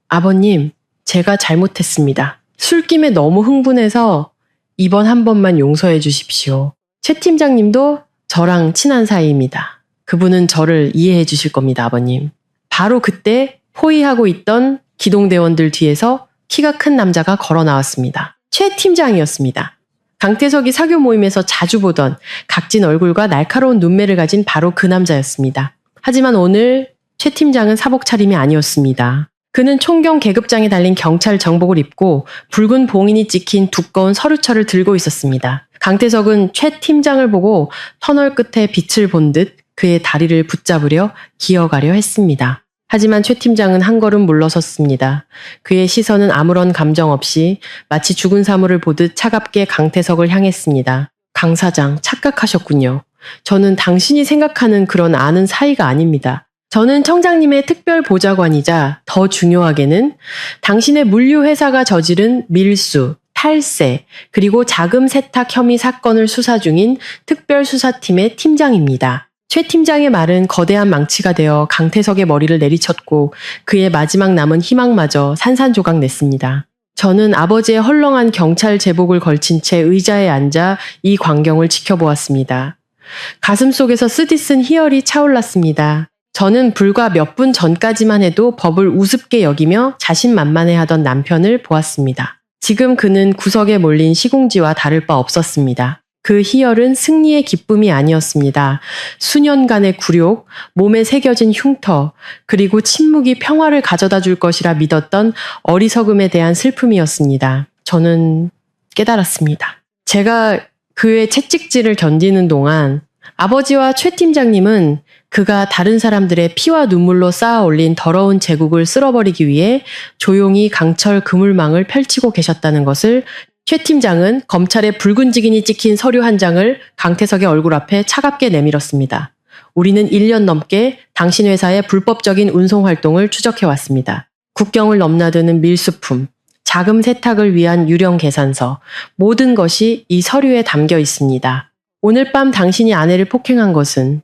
아버님, 제가 잘못했습니다. 술김에 너무 흥분해서 이번 한 번만 용서해 주십시오. 최 팀장님도 저랑 친한 사이입니다. 그분은 저를 이해해 주실 겁니다, 아버님. 바로 그때 포위하고 있던 기동대원들 뒤에서 키가 큰 남자가 걸어 나왔습니다. 최 팀장이었습니다. 강태석이 사교 모임에서 자주 보던 각진 얼굴과 날카로운 눈매를 가진 바로 그 남자였습니다. 하지만 오늘 최 팀장은 사복 차림이 아니었습니다. 그는 총경 계급장에 달린 경찰 정복을 입고 붉은 봉인이 찍힌 두꺼운 서류철을 들고 있었습니다. 강태석은 최 팀장을 보고 터널 끝에 빛을 본 듯 그의 다리를 붙잡으려 기어가려 했습니다. 하지만 최 팀장은 한 걸음 물러섰습니다. 그의 시선은 아무런 감정 없이 마치 죽은 사물을 보듯 차갑게 강태석을 향했습니다. 강 사장, 착각하셨군요. 저는 당신이 생각하는 그런 아는 사이가 아닙니다. 저는 청장님의 특별 보좌관이자 더 중요하게는 당신의 물류회사가 저지른 밀수, 탈세, 그리고 자금 세탁 혐의 사건을 수사 중인 특별수사팀의 팀장입니다. 최 팀장의 말은 거대한 망치가 되어 강태석의 머리를 내리쳤고 그의 마지막 남은 희망마저 산산조각 냈습니다. 저는 아버지의 헐렁한 경찰 제복을 걸친 채 의자에 앉아 이 광경을 지켜보았습니다. 가슴속에서 쓰디쓴 희열이 차올랐습니다. 저는 불과 몇 분 전까지만 해도 법을 우습게 여기며 자신만만해하던 남편을 보았습니다. 지금 그는 구석에 몰린 시궁지와 다를 바 없었습니다. 그 희열은 승리의 기쁨이 아니었습니다. 수년간의 굴욕, 몸에 새겨진 흉터, 그리고 침묵이 평화를 가져다 줄 것이라 믿었던 어리석음에 대한 슬픔이었습니다. 저는 깨달았습니다. 제가 그의 채찍질을 견디는 동안 아버지와 최 팀장님은 그가 다른 사람들의 피와 눈물로 쌓아 올린 더러운 제국을 쓸어버리기 위해 조용히 강철 그물망을 펼치고 계셨다는 것을 최 팀장은 검찰의 붉은 직인이 찍힌 서류 한 장을 강태석의 얼굴 앞에 차갑게 내밀었습니다. 우리는 1년 넘게 당신 회사의 불법적인 운송 활동을 추적해왔습니다. 국경을 넘나드는 밀수품, 자금 세탁을 위한 유령 계산서, 모든 것이 이 서류에 담겨 있습니다. 오늘 밤 당신이 아내를 폭행한 것은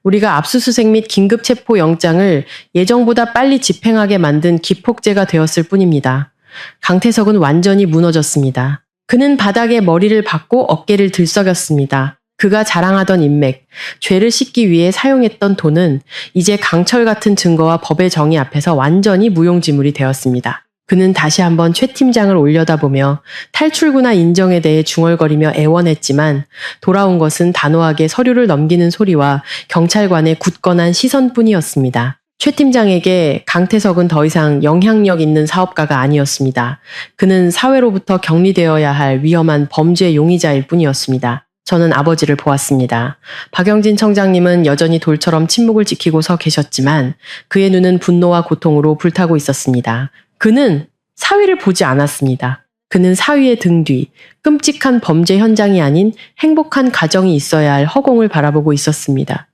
우리가 압수수색 및 긴급체포 영장을 예정보다 빨리 집행하게 만든 기폭제가 되었을 뿐입니다. 강태석은 완전히 무너졌습니다. 그는 바닥에 머리를 박고 어깨를 들썩였습니다. 그가 자랑하던 인맥, 죄를 씻기 위해 사용했던 돈은 이제 강철 같은 증거와 법의 정의 앞에서 완전히 무용지물이 되었습니다. 그는 다시 한번 최 팀장을 올려다보며 탈출구나 인정에 대해 중얼거리며 애원했지만 돌아온 것은 단호하게 서류를 넘기는 소리와 경찰관의 굳건한 시선뿐이었습니다. 최 팀장에게 강태석은 더 이상 영향력 있는 사업가가 아니었습니다. 그는 사회로부터 격리되어야 할 위험한 범죄 용의자일 뿐이었습니다. 저는 아버지를 보았습니다. 박영진 청장님은 여전히 돌처럼 침묵을 지키고 서 계셨지만 그의 눈은 분노와 고통으로 불타고 있었습니다. 그는 사위를 보지 않았습니다. 그는 사위의 등 뒤, 끔찍한 범죄 현장이 아닌 행복한 가정이 있어야 할 허공을 바라보고 있었습니다.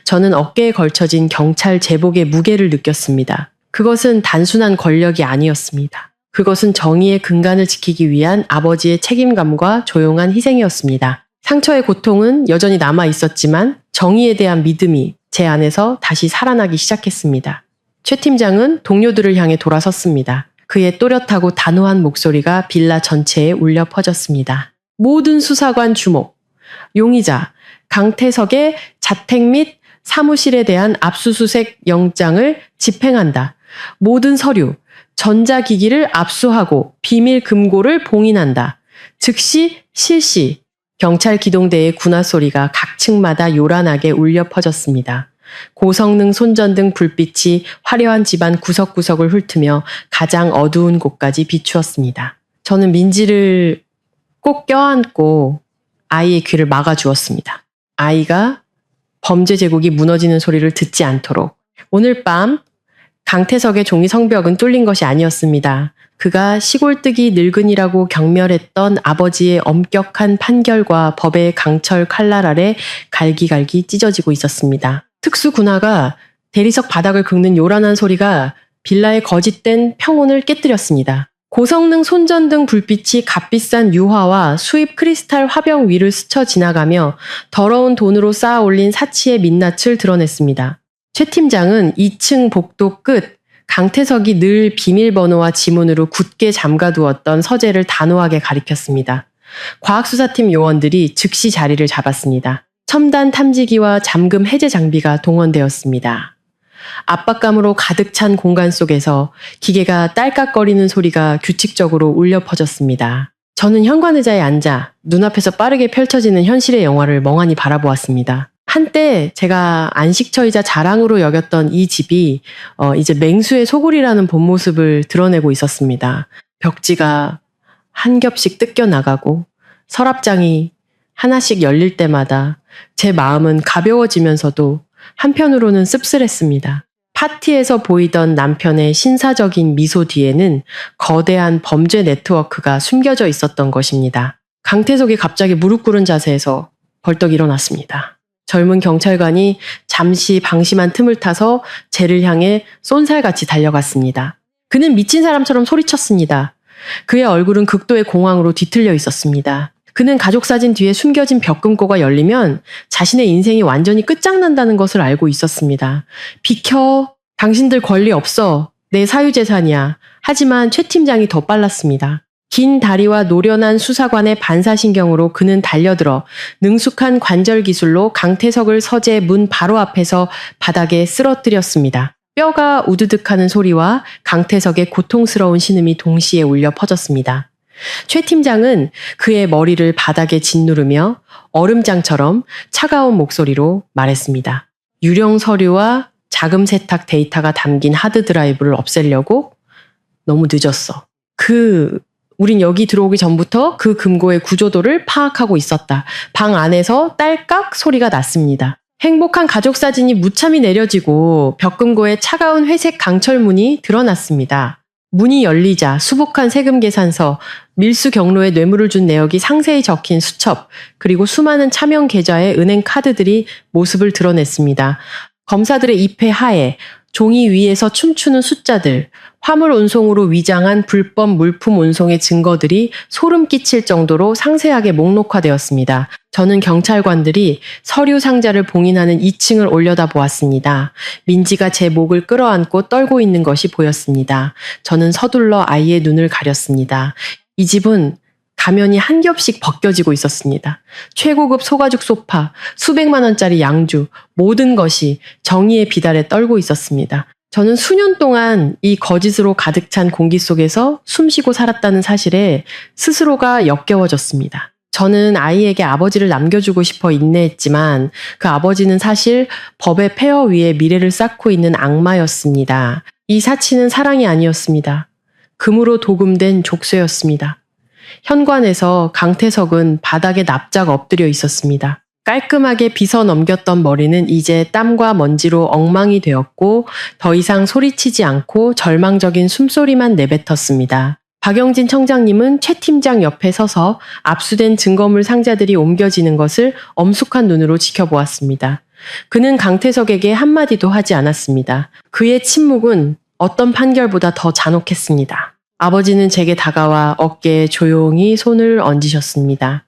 저는 어깨에 걸쳐진 경찰 제복의 무게를 느꼈습니다. 그것은 단순한 권력이 아니었습니다. 그것은 정의의 근간을 지키기 위한 아버지의 책임감과 조용한 희생이었습니다. 상처의 고통은 여전히 남아 있었지만 정의에 대한 믿음이 제 안에서 다시 살아나기 시작했습니다. 최 팀장은 동료들을 향해 돌아섰습니다. 그의 또렷하고 단호한 목소리가 빌라 전체에 울려 퍼졌습니다. 모든 수사관 주목. 용의자 강태석의 자택 및 사무실에 대한 압수수색 영장을 집행한다. 모든 서류, 전자기기를 압수하고 비밀 금고를 봉인한다. 즉시 실시. 경찰 기동대의 군화 소리가 각 층마다 요란하게 울려 퍼졌습니다. 고성능 손전등 불빛이 화려한 집안 구석구석을 훑으며 가장 어두운 곳까지 비추었습니다. 저는 민지를 꼭 껴안고 아이의 귀를 막아주었습니다. 아이가 범죄 제국이 무너지는 소리를 듣지 않도록. 오늘 밤 강태석의 종이 성벽은 뚫린 것이 아니었습니다. 그가 시골뜨기 늙은이라고 경멸했던 아버지의 엄격한 판결과 법의 강철 칼날 아래 갈기갈기 찢어지고 있었습니다. 특수 군화가 대리석 바닥을 긁는 요란한 소리가 빌라의 거짓된 평온을 깨뜨렸습니다. 고성능 손전등 불빛이 값비싼 유화와 수입 크리스탈 화병 위를 스쳐 지나가며 더러운 돈으로 쌓아 올린 사치의 민낯을 드러냈습니다. 최 팀장은 2층 복도 끝 강태석이 늘 비밀번호와 지문으로 굳게 잠가두었던 서재를 단호하게 가리켰습니다. 과학수사팀 요원들이 즉시 자리를 잡았습니다. 첨단 탐지기와 잠금 해제 장비가 동원되었습니다. 압박감으로 가득 찬 공간 속에서 기계가 딸깍거리는 소리가 규칙적으로 울려 퍼졌습니다. 저는 현관의자에 앉아 눈앞에서 빠르게 펼쳐지는 현실의 영화를 멍하니 바라보았습니다. 한때 제가 안식처이자 자랑으로 여겼던 이 집이 이제 맹수의 소굴이라는 본 모습을 드러내고 있었습니다. 벽지가 한 겹씩 뜯겨 나가고 서랍장이 하나씩 열릴 때마다 제 마음은 가벼워지면서도 한편으로는 씁쓸했습니다. 파티에서 보이던 남편의 신사적인 미소 뒤에는 거대한 범죄 네트워크가 숨겨져 있었던 것입니다. 강태석이 갑자기 무릎 꿇은 자세에서 벌떡 일어났습니다. 젊은 경찰관이 잠시 방심한 틈을 타서 쟤를 향해 쏜살같이 달려갔습니다. 그는 미친 사람처럼 소리쳤습니다. 그의 얼굴은 극도의 공황으로 뒤틀려 있었습니다. 그는 가족사진 뒤에 숨겨진 벽금고가 열리면 자신의 인생이 완전히 끝장난다는 것을 알고 있었습니다. 비켜! 당신들 권리 없어. 내 사유재산이야. 하지만 최 팀장이 더 빨랐습니다. 긴 다리와 노련한 수사관의 반사신경으로 그는 달려들어 능숙한 관절 기술로 강태석을 서재 문 바로 앞에서 바닥에 쓰러뜨렸습니다. 뼈가 우드득하는 소리와 강태석의 고통스러운 신음이 동시에 울려 퍼졌습니다. 최 팀장은 그의 머리를 바닥에 짓누르며 얼음장처럼 차가운 목소리로 말했습니다. 유령 서류와 자금 세탁 데이터가 담긴 하드 드라이브를 없애려고? 너무 늦었어. 우린 여기 들어오기 전부터 그 금고의 구조도를 파악하고 있었다. 방 안에서 딸깍 소리가 났습니다. 행복한 가족 사진이 무참히 내려지고 벽금고의 차가운 회색 강철문이 드러났습니다. 문이 열리자 수북한 세금 계산서, 밀수 경로에 뇌물을 준 내역이 상세히 적힌 수첩, 그리고 수많은 차명 계좌의 은행 카드들이 모습을 드러냈습니다. 검사들의 입회 하에 종이 위에서 춤추는 숫자들, 화물 운송으로 위장한 불법 물품 운송의 증거들이 소름 끼칠 정도로 상세하게 목록화되었습니다. 저는 경찰관들이 서류 상자를 봉인하는 2층을 올려다보았습니다. 민지가 제 목을 끌어안고 떨고 있는 것이 보였습니다. 저는 서둘러 아이의 눈을 가렸습니다. 이 집은 가면이 한 겹씩 벗겨지고 있었습니다. 최고급 소가죽 소파, 수백만 원짜리 양주, 모든 것이 정의의 비달에 떨고 있었습니다. 저는 수년 동안 이 거짓으로 가득 찬 공기 속에서 숨쉬고 살았다는 사실에 스스로가 역겨워졌습니다. 저는 아이에게 아버지를 남겨주고 싶어 인내했지만 그 아버지는 사실 법의 폐허 위에 미래를 쌓고 있는 악마였습니다. 이 사치는 사랑이 아니었습니다. 금으로 도금된 족쇄였습니다. 현관에서 강태석은 바닥에 납작 엎드려 있었습니다. 깔끔하게 빗어 넘겼던 머리는 이제 땀과 먼지로 엉망이 되었고 더 이상 소리치지 않고 절망적인 숨소리만 내뱉었습니다. 박영진 청장님은 최 팀장 옆에 서서 압수된 증거물 상자들이 옮겨지는 것을 엄숙한 눈으로 지켜보았습니다. 그는 강태석에게 한마디도 하지 않았습니다. 그의 침묵은 어떤 판결보다 더 잔혹했습니다. 아버지는 제게 다가와 어깨에 조용히 손을 얹으셨습니다.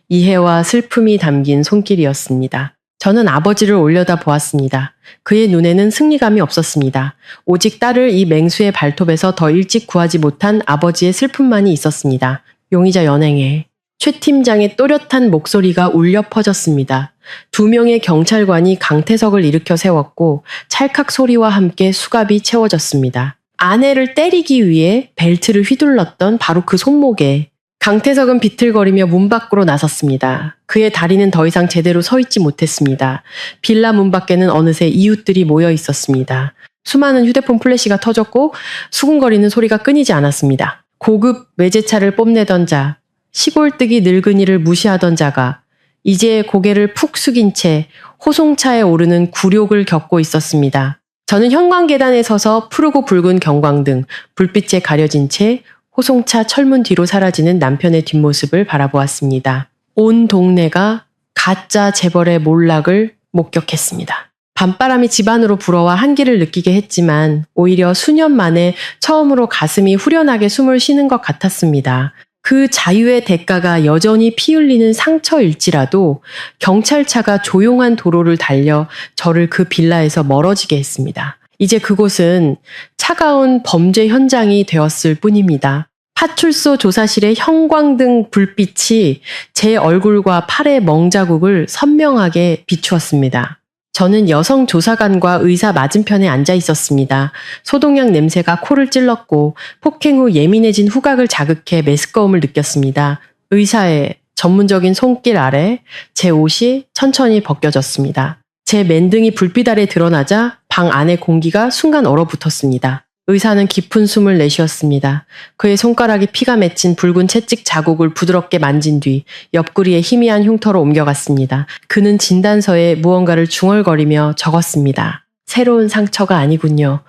이해와 슬픔이 담긴 손길이었습니다. 저는 아버지를 올려다 보았습니다. 그의 눈에는 승리감이 없었습니다. 오직 딸을 이 맹수의 발톱에서 더 일찍 구하지 못한 아버지의 슬픔만이 있었습니다. 용의자 연행해. 최 팀장의 또렷한 목소리가 울려 퍼졌습니다. 2명의 경찰관이 강태석을 일으켜 세웠고 찰칵 소리와 함께 수갑이 채워졌습니다. 아내를 때리기 위해 벨트를 휘둘렀던 바로 그 손목에 강태석은 비틀거리며 문 밖으로 나섰습니다. 그의 다리는 더 이상 제대로 서 있지 못했습니다. 빌라 문 밖에는 어느새 이웃들이 모여 있었습니다. 수많은 휴대폰 플래시가 터졌고 수군거리는 소리가 끊이지 않았습니다. 고급 외제차를 뽐내던 자, 시골뜨기 늙은이를 무시하던 자가 이제 고개를 푹 숙인 채 호송차에 오르는 굴욕을 겪고 있었습니다. 저는 현관계단에 서서 푸르고 붉은 경광등, 불빛에 가려진 채 호송차 철문 뒤로 사라지는 남편의 뒷모습을 바라보았습니다. 온 동네가 가짜 재벌의 몰락을 목격했습니다. 밤바람이 집 안으로 불어와 한기를 느끼게 했지만 오히려 수년 만에 처음으로 가슴이 후련하게 숨을 쉬는 것 같았습니다. 그 자유의 대가가 여전히 피 흘리는 상처일지라도 경찰차가 조용한 도로를 달려 저를 그 빌라에서 멀어지게 했습니다. 이제 그곳은 차가운 범죄 현장이 되었을 뿐입니다. 파출소 조사실의 형광등 불빛이 제 얼굴과 팔의 멍자국을 선명하게 비추었습니다. 저는 여성 조사관과 의사 맞은편에 앉아 있었습니다. 소독약 냄새가 코를 찔렀고 폭행 후 예민해진 후각을 자극해 메스꺼움을 느꼈습니다. 의사의 전문적인 손길 아래 제 옷이 천천히 벗겨졌습니다. 제 맨등이 불빛 아래 드러나자 방 안의 공기가 순간 얼어붙었습니다. 의사는 깊은 숨을 내쉬었습니다. 그의 손가락이 피가 맺힌 붉은 채찍 자국을 부드럽게 만진 뒤 옆구리에 희미한 흉터로 옮겨갔습니다. 그는 진단서에 무언가를 중얼거리며 적었습니다. 새로운 상처가 아니군요.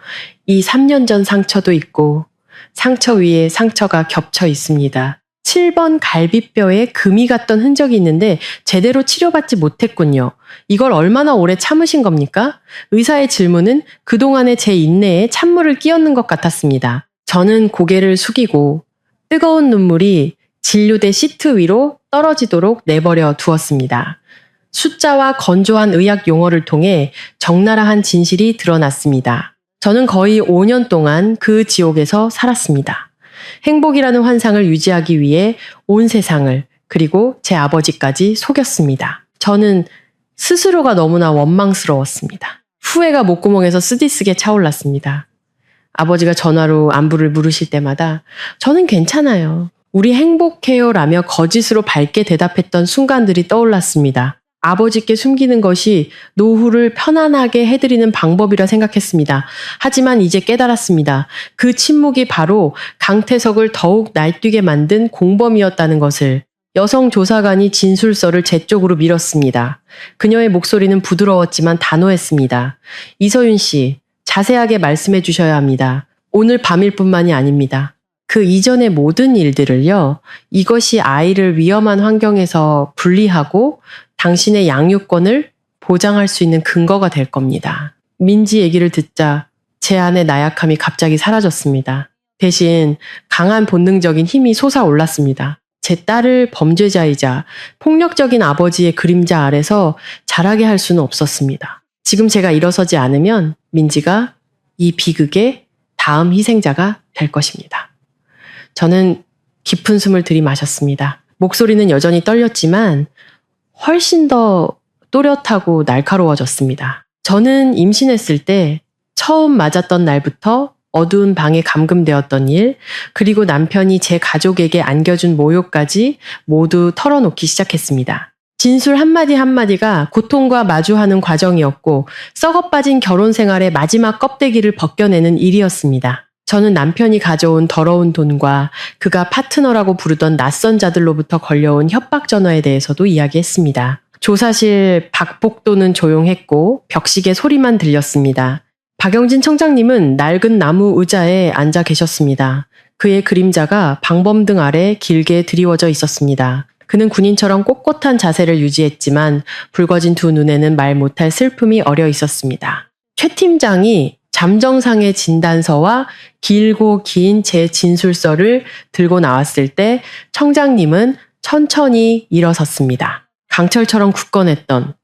이 3년 전 상처도 있고 상처 위에 상처가 겹쳐 있습니다. 7번 갈비뼈에 금이 갔던 흔적이 있는데 제대로 치료받지 못했군요. 이걸 얼마나 오래 참으신 겁니까? 의사의 질문은 그동안의 제 인내에 찬물을 끼얹는 것 같았습니다. 저는 고개를 숙이고 뜨거운 눈물이 진료대 시트 위로 떨어지도록 내버려 두었습니다. 숫자와 건조한 의학 용어를 통해 적나라한 진실이 드러났습니다. 저는 거의 5년 동안 그 지옥에서 살았습니다. 행복이라는 환상을 유지하기 위해 온 세상을 그리고 제 아버지까지 속였습니다. 저는 스스로가 너무나 원망스러웠습니다. 후회가 목구멍에서 쓰디쓰게 차올랐습니다. 아버지가 전화로 안부를 물으실 때마다 저는 괜찮아요. 우리 행복해요 라며 거짓으로 밝게 대답했던 순간들이 떠올랐습니다. 아버지께 숨기는 것이 노후를 편안하게 해드리는 방법이라 생각했습니다. 하지만 이제 깨달았습니다. 그 침묵이 바로 강태석을 더욱 날뛰게 만든 공범이었다는 것을. 여성 조사관이 진술서를 제 쪽으로 밀었습니다. 그녀의 목소리는 부드러웠지만 단호했습니다. 이서윤 씨, 자세하게 말씀해 주셔야 합니다. 오늘 밤일 뿐만이 아닙니다. 그 이전의 모든 일들을요, 이것이 아이를 위험한 환경에서 분리하고 당신의 양육권을 보장할 수 있는 근거가 될 겁니다. 민지 얘기를 듣자 제 안의 나약함이 갑자기 사라졌습니다. 대신 강한 본능적인 힘이 솟아올랐습니다. 제 딸을 범죄자이자 폭력적인 아버지의 그림자 아래서 자라게 할 수는 없었습니다. 지금 제가 일어서지 않으면 민지가 이 비극의 다음 희생자가 될 것입니다. 저는 깊은 숨을 들이마셨습니다. 목소리는 여전히 떨렸지만 훨씬 더 또렷하고 날카로워졌습니다. 저는 임신했을 때 처음 맞았던 날부터 어두운 방에 감금되었던 일, 그리고 남편이 제 가족에게 안겨준 모욕까지 모두 털어놓기 시작했습니다. 진술 한마디 한마디가 고통과 마주하는 과정이었고 썩어빠진 결혼 생활의 마지막 껍데기를 벗겨내는 일이었습니다. 저는 남편이 가져온 더러운 돈과 그가 파트너라고 부르던 낯선 자들로부터 걸려온 협박 전화에 대해서도 이야기했습니다. 조사실 박복도는 조용했고 벽식의 소리만 들렸습니다. 박영진 청장님은 낡은 나무 의자에 앉아 계셨습니다. 그의 그림자가 방범등 아래 길게 드리워져 있었습니다. 그는 군인처럼 꼿꼿한 자세를 유지했지만 붉어진 두 눈에는 말 못할 슬픔이 어려 있었습니다. 최 팀장이 잠정상의 진단서와 길고 긴 제 진술서를 들고 나왔을 때 청장님은 천천히 일어섰습니다. 강철처럼 굳건했던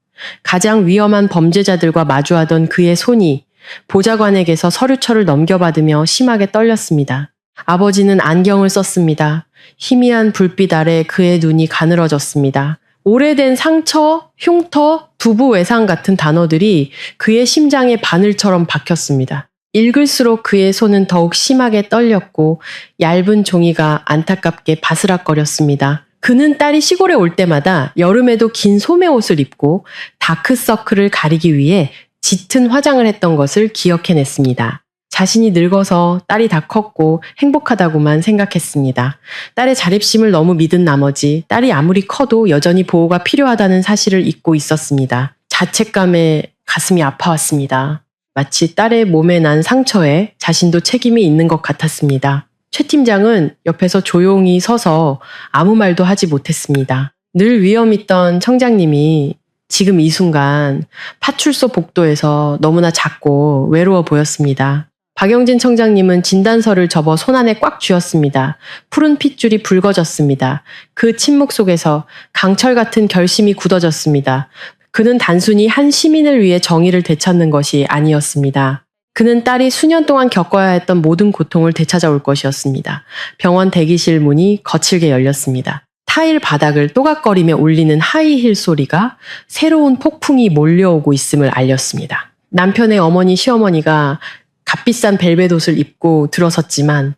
가장 위험한 범죄자들과 마주하던 그의 손이 보좌관에게서 서류철을 넘겨받으며 심하게 떨렸습니다. 아버지는 안경을 썼습니다. 희미한 불빛 아래 그의 눈이 가늘어졌습니다. 오래된 상처, 흉터, 두부 외상 같은 단어들이 그의 심장에 바늘처럼 박혔습니다. 읽을수록 그의 손은 더욱 심하게 떨렸고 얇은 종이가 안타깝게 바스락거렸습니다. 그는 딸이 시골에 올 때마다 여름에도 긴 소매 옷을 입고 다크서클을 가리기 위해 짙은 화장을 했던 것을 기억해냈습니다. 자신이 늙어서 딸이 다 컸고 행복하다고만 생각했습니다. 딸의 자립심을 너무 믿은 나머지 딸이 아무리 커도 여전히 보호가 필요하다는 사실을 잊고 있었습니다. 자책감에 가슴이 아파왔습니다. 마치 딸의 몸에 난 상처에 자신도 책임이 있는 것 같았습니다. 최 팀장은 옆에서 조용히 서서 아무 말도 하지 못했습니다. 늘 위험 있던 청장님이 지금 이 순간 파출소 복도에서 너무나 작고 외로워 보였습니다. 박영진 청장님은 진단서를 접어 손안에 꽉 쥐었습니다. 푸른 핏줄이 붉어졌습니다. 그 침묵 속에서 강철 같은 결심이 굳어졌습니다. 그는 단순히 한 시민을 위해 정의를 되찾는 것이 아니었습니다. 그는 딸이 수년 동안 겪어야 했던 모든 고통을 되찾아올 것이었습니다. 병원 대기실 문이 거칠게 열렸습니다. 타일 바닥을 또각거리며 울리는 하이힐 소리가 새로운 폭풍이 몰려오고 있음을 알렸습니다. 남편의 어머니 시어머니가 값비싼 벨벳 옷을 입고 들어섰지만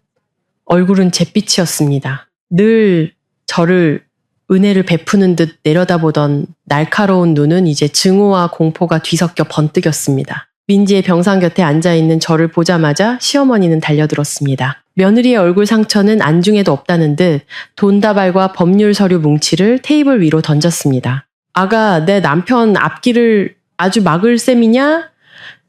얼굴은 잿빛이었습니다. 늘 저를 은혜를 베푸는 듯 내려다보던 날카로운 눈은 이제 증오와 공포가 뒤섞여 번뜩였습니다. 민지의 병상 곁에 앉아있는 저를 보자마자 시어머니는 달려들었습니다. 며느리의 얼굴 상처는 안중에도 없다는 듯 돈다발과 법률 서류 뭉치를 테이블 위로 던졌습니다. 아가, 내 남편 앞길을 아주 막을 셈이냐?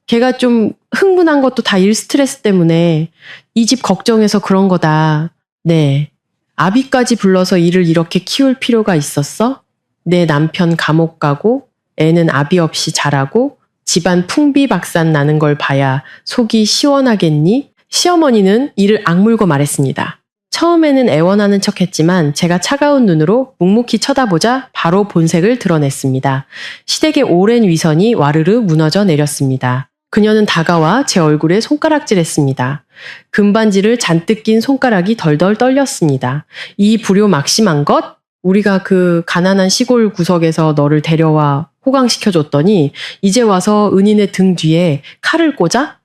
걔가 좀 흥분한 것도 다 일 스트레스 때문에 이 집 걱정해서 그런 거다. 네. 아비까지 불러서 일을 이렇게 키울 필요가 있었어? 내 남편 감옥 가고 애는 아비 없이 자라고 집안 풍비박산 나는 걸 봐야 속이 시원하겠니? 시어머니는 이를 악물고 말했습니다. 처음에는 애원하는 척했지만 제가 차가운 눈으로 묵묵히 쳐다보자 바로 본색을 드러냈습니다. 시댁의 오랜 위선이 와르르 무너져 내렸습니다. 그녀는 다가와 제 얼굴에 손가락질했습니다. 금반지를 잔뜩 낀 손가락이 덜덜 떨렸습니다. 이 불효막심한 것? 우리가 그 가난한 시골 구석에서 너를 데려와 호강시켜줬더니 이제 와서 은인의 등 뒤에 칼을 꽂아?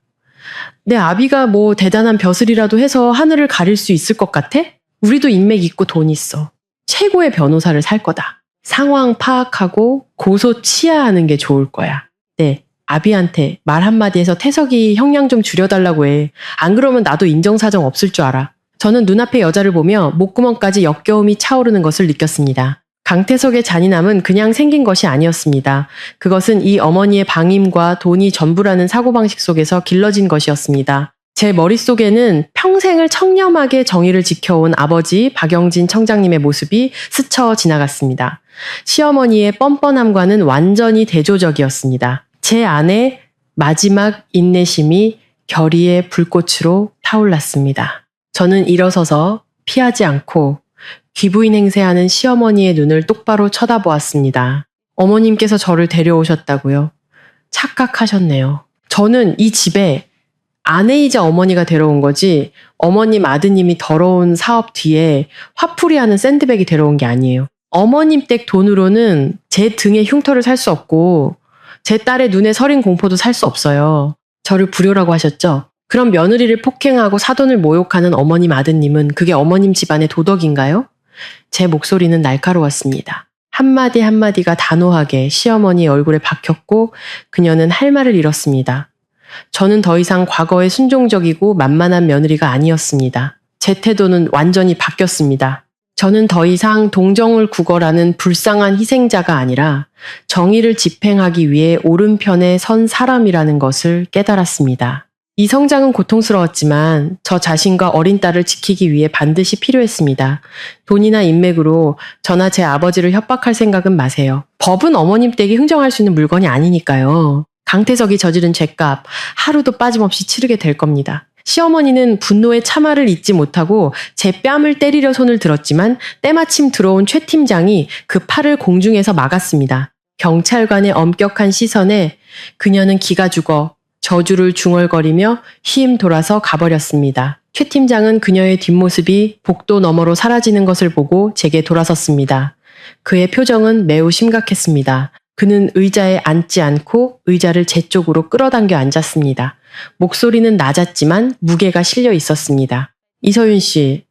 내 아비가 뭐 대단한 벼슬이라도 해서 하늘을 가릴 수 있을 것 같아? 우리도 인맥 있고 돈 있어. 최고의 변호사를 살 거다. 상황 파악하고 고소 치하하는 게 좋을 거야. 네. 아비한테 말 한마디 해서 태석이 형량 좀 줄여달라고 해. 안 그러면 나도 인정사정 없을 줄 알아. 저는 눈앞의 여자를 보며 목구멍까지 역겨움이 차오르는 것을 느꼈습니다. 강태석의 잔인함은 그냥 생긴 것이 아니었습니다. 그것은 이 어머니의 방임과 돈이 전부라는 사고방식 속에서 길러진 것이었습니다. 제 머릿속에는 평생을 청렴하게 정의를 지켜온 아버지 박영진 청장님의 모습이 스쳐 지나갔습니다. 시어머니의 뻔뻔함과는 완전히 대조적이었습니다. 제 안에 마지막 인내심이 결의의 불꽃으로 타올랐습니다. 저는 일어서서 피하지 않고 귀부인 행세하는 시어머니의 눈을 똑바로 쳐다보았습니다. 어머님께서 저를 데려오셨다고요? 착각하셨네요. 저는 이 집에 아내이자 어머니가 데려온 거지 어머님 아드님이 더러운 사업 뒤에 화풀이하는 샌드백이 데려온 게 아니에요. 어머님 댁 돈으로는 제 등에 흉터를 살 수 없고 제 딸의 눈에 서린 공포도 살 수 없어요. 저를 불효라고 하셨죠? 그럼 며느리를 폭행하고 사돈을 모욕하는 어머님 아드님은 그게 어머님 집안의 도덕인가요? 제 목소리는 날카로웠습니다. 한마디 한마디가 단호하게 시어머니의 얼굴에 박혔고 그녀는 할 말을 잃었습니다. 저는 더 이상 과거의 순종적이고 만만한 며느리가 아니었습니다. 제 태도는 완전히 바뀌었습니다. 저는 더 이상 동정을 구걸하는 불쌍한 희생자가 아니라 정의를 집행하기 위해 오른편에 선 사람이라는 것을 깨달았습니다. 이 성장은 고통스러웠지만 저 자신과 어린 딸을 지키기 위해 반드시 필요했습니다. 돈이나 인맥으로 저나 제 아버지를 협박할 생각은 마세요. 법은 어머님 댁이 흥정할 수 있는 물건이 아니니까요. 강태석이 저지른 죄값 하루도 빠짐없이 치르게 될 겁니다. 시어머니는 분노의 참화를 잊지 못하고 제 뺨을 때리려 손을 들었지만 때마침 들어온 최 팀장이 그 팔을 공중에서 막았습니다. 경찰관의 엄격한 시선에 그녀는 기가 죽어 저주를 중얼거리며 휘임 돌아서 가버렸습니다. 최 팀장은 그녀의 뒷모습이 복도 너머로 사라지는 것을 보고 제게 돌아섰습니다. 그의 표정은 매우 심각했습니다. 그는 의자에 앉지 않고 의자를 제 쪽으로 끌어당겨 앉았습니다. 목소리는 낮았지만 무게가 실려 있었습니다. 이서윤 씨,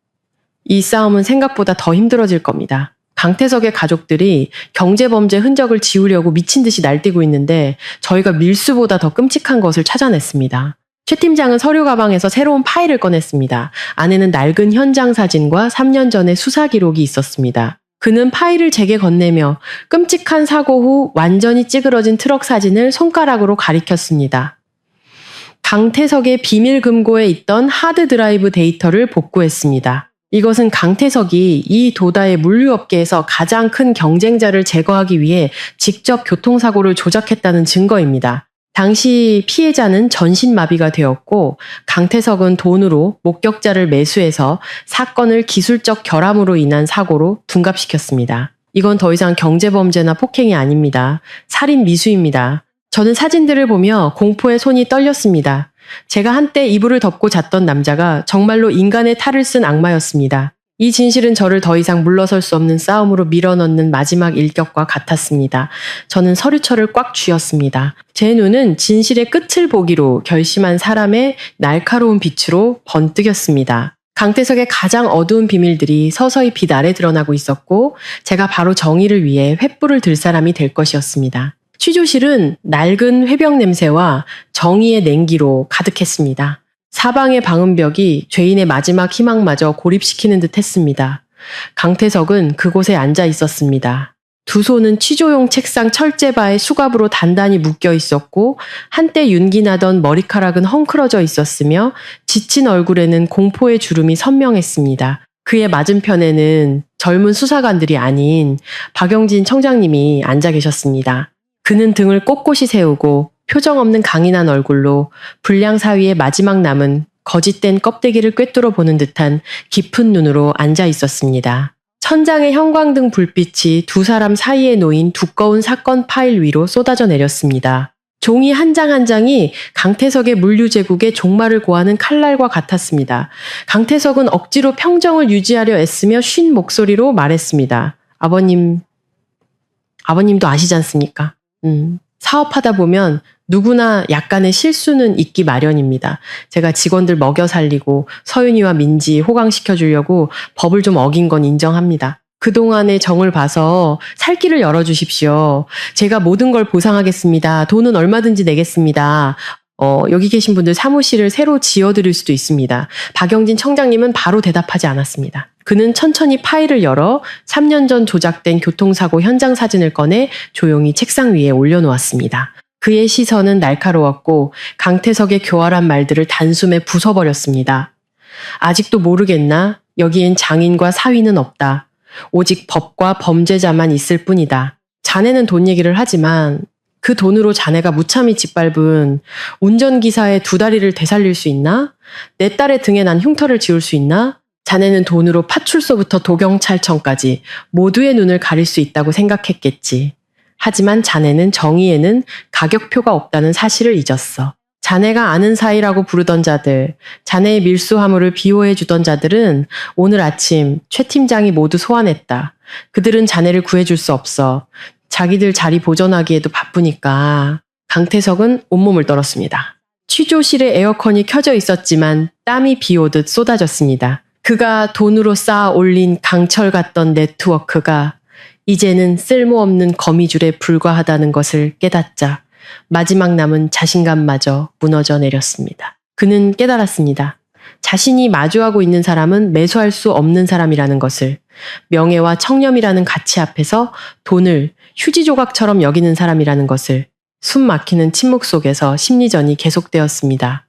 이 싸움은 생각보다 더 힘들어질 겁니다. 강태석의 가족들이 경제범죄 흔적을 지우려고 미친 듯이 날뛰고 있는데 저희가 밀수보다 더 끔찍한 것을 찾아냈습니다. 최 팀장은 서류 가방에서 새로운 파일을 꺼냈습니다. 안에는 낡은 현장 사진과 3년 전의 수사 기록이 있었습니다. 그는 파일을 제게 건네며 끔찍한 사고 후 완전히 찌그러진 트럭 사진을 손가락으로 가리켰습니다. 강태석의 비밀 금고에 있던 하드 드라이브 데이터를 복구했습니다. 이것은 강태석이 이 도다의 물류업계에서 가장 큰 경쟁자를 제거하기 위해 직접 교통사고를 조작했다는 증거입니다. 당시 피해자는 전신마비가 되었고 강태석은 돈으로 목격자를 매수해서 사건을 기술적 결함으로 인한 사고로 둔갑시켰습니다. 이건 더 이상 경제범죄나 폭행이 아닙니다. 살인 미수입니다. 저는 사진들을 보며 공포에 손이 떨렸습니다. 제가 한때 이불을 덮고 잤던 남자가 정말로 인간의 탈을 쓴 악마였습니다. 이 진실은 저를 더 이상 물러설 수 없는 싸움으로 밀어넣는 마지막 일격과 같았습니다. 저는 서류철을 꽉 쥐었습니다. 제 눈은 진실의 끝을 보기로 결심한 사람의 날카로운 빛으로 번뜩였습니다. 강태석의 가장 어두운 비밀들이 서서히 빛 아래 드러나고 있었고 제가 바로 정의를 위해 횃불을 들 사람이 될 것이었습니다. 취조실은 낡은 회병 냄새와 정의의 냉기로 가득했습니다. 사방의 방음벽이 죄인의 마지막 희망마저 고립시키는 듯 했습니다. 강태석은 그곳에 앉아 있었습니다. 두 손은 취조용 책상 철제바에 수갑으로 단단히 묶여 있었고 한때 윤기나던 머리카락은 헝클어져 있었으며 지친 얼굴에는 공포의 주름이 선명했습니다. 그의 맞은편에는 젊은 수사관들이 아닌 박영진 청장님이 앉아 계셨습니다. 그는 등을 꼿꼿이 세우고 표정 없는 강인한 얼굴로 불량 사위의 마지막 남은 거짓된 껍데기를 꿰뚫어 보는 듯한 깊은 눈으로 앉아 있었습니다. 천장의 형광등 불빛이 두 사람 사이에 놓인 두꺼운 사건 파일 위로 쏟아져 내렸습니다. 종이 한 장 한 장이 강태석의 물류제국의 종말을 고하는 칼날과 같았습니다. 강태석은 억지로 평정을 유지하려 애쓰며 쉰 목소리로 말했습니다. 아버님도 아시지 않습니까? 사업하다 보면 누구나 약간의 실수는 있기 마련입니다. 제가 직원들 먹여 살리고 서윤이와 민지 호강시켜주려고 법을 좀 어긴 건 인정합니다. 그동안의 정을 봐서 살 길을 열어주십시오. 제가 모든 걸 보상하겠습니다. 돈은 얼마든지 내겠습니다. 여기 계신 분들 사무실을 새로 지어드릴 수도 있습니다. 박영진 청장님은 바로 대답하지 않았습니다. 그는 천천히 파일을 열어 3년 전 조작된 교통사고 현장 사진을 꺼내 조용히 책상 위에 올려놓았습니다. 그의 시선은 날카로웠고 강태석의 교활한 말들을 단숨에 부숴버렸습니다. 아직도 모르겠나? 여기엔 장인과 사위는 없다. 오직 법과 범죄자만 있을 뿐이다. 자네는 돈 얘기를 하지만 그 돈으로 자네가 무참히 짓밟은 운전기사의 두 다리를 되살릴 수 있나? 내 딸의 등에 난 흉터를 지울 수 있나? 자네는 돈으로 파출소부터 도경찰청까지 모두의 눈을 가릴 수 있다고 생각했겠지. 하지만 자네는 정의에는 가격표가 없다는 사실을 잊었어. 자네가 아는 사이라고 부르던 자들, 자네의 밀수 화물을 비호해 주던 자들은 오늘 아침 최 팀장이 모두 소환했다. 그들은 자네를 구해줄 수 없어. 자기들 자리 보존하기에도 바쁘니까. 강태석은 온몸을 떨었습니다. 취조실의 에어컨이 켜져 있었지만 땀이 비오듯 쏟아졌습니다. 그가 돈으로 쌓아 올린 강철 같던 네트워크가 이제는 쓸모없는 거미줄에 불과하다는 것을 깨닫자 마지막 남은 자신감마저 무너져 내렸습니다. 그는 깨달았습니다. 자신이 마주하고 있는 사람은 매수할 수 없는 사람이라는 것을, 명예와 청렴이라는 가치 앞에서 돈을 휴지 조각처럼 여기는 사람이라는 것을. 숨 막히는 침묵 속에서 심리전이 계속되었습니다.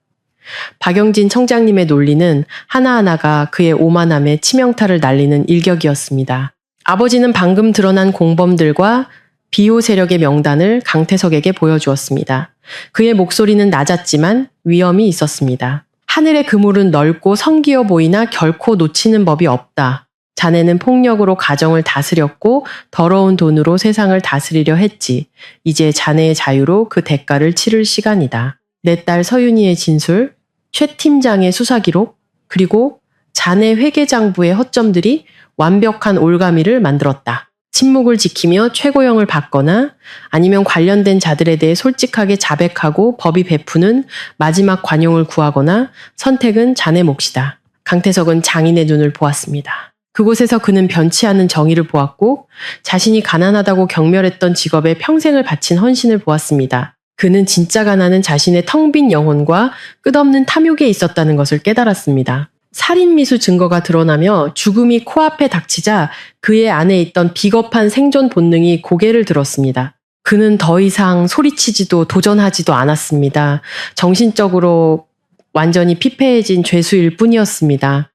박영진 청장님의 논리는 하나하나가 그의 오만함에 치명타를 날리는 일격이었습니다. 아버지는 방금 드러난 공범들과 비호 세력의 명단을 강태석에게 보여주었습니다. 그의 목소리는 낮았지만 위험이 있었습니다. 하늘의 그물은 넓고 성기어 보이나 결코 놓치는 법이 없다. 자네는 폭력으로 가정을 다스렸고 더러운 돈으로 세상을 다스리려 했지. 이제 자네의 자유로 그 대가를 치를 시간이다. 내 딸 서윤이의 진술, 최 팀장의 수사 기록, 그리고 자네 회계장부의 허점들이 완벽한 올가미를 만들었다. 침묵을 지키며 최고형을 받거나 아니면 관련된 자들에 대해 솔직하게 자백하고 법이 베푸는 마지막 관용을 구하거나 선택은 자네 몫이다. 강태석은 장인의 눈을 보았습니다. 그곳에서 그는 변치 않은 정의를 보았고 자신이 가난하다고 경멸했던 직업에 평생을 바친 헌신을 보았습니다. 그는 진짜 가난은 자신의 텅 빈 영혼과 끝없는 탐욕에 있었다는 것을 깨달았습니다. 살인미수 증거가 드러나며 죽음이 코앞에 닥치자 그의 안에 있던 비겁한 생존 본능이 고개를 들었습니다. 그는 더 이상 소리치지도 도전하지도 않았습니다. 정신적으로 완전히 피폐해진 죄수일 뿐이었습니다.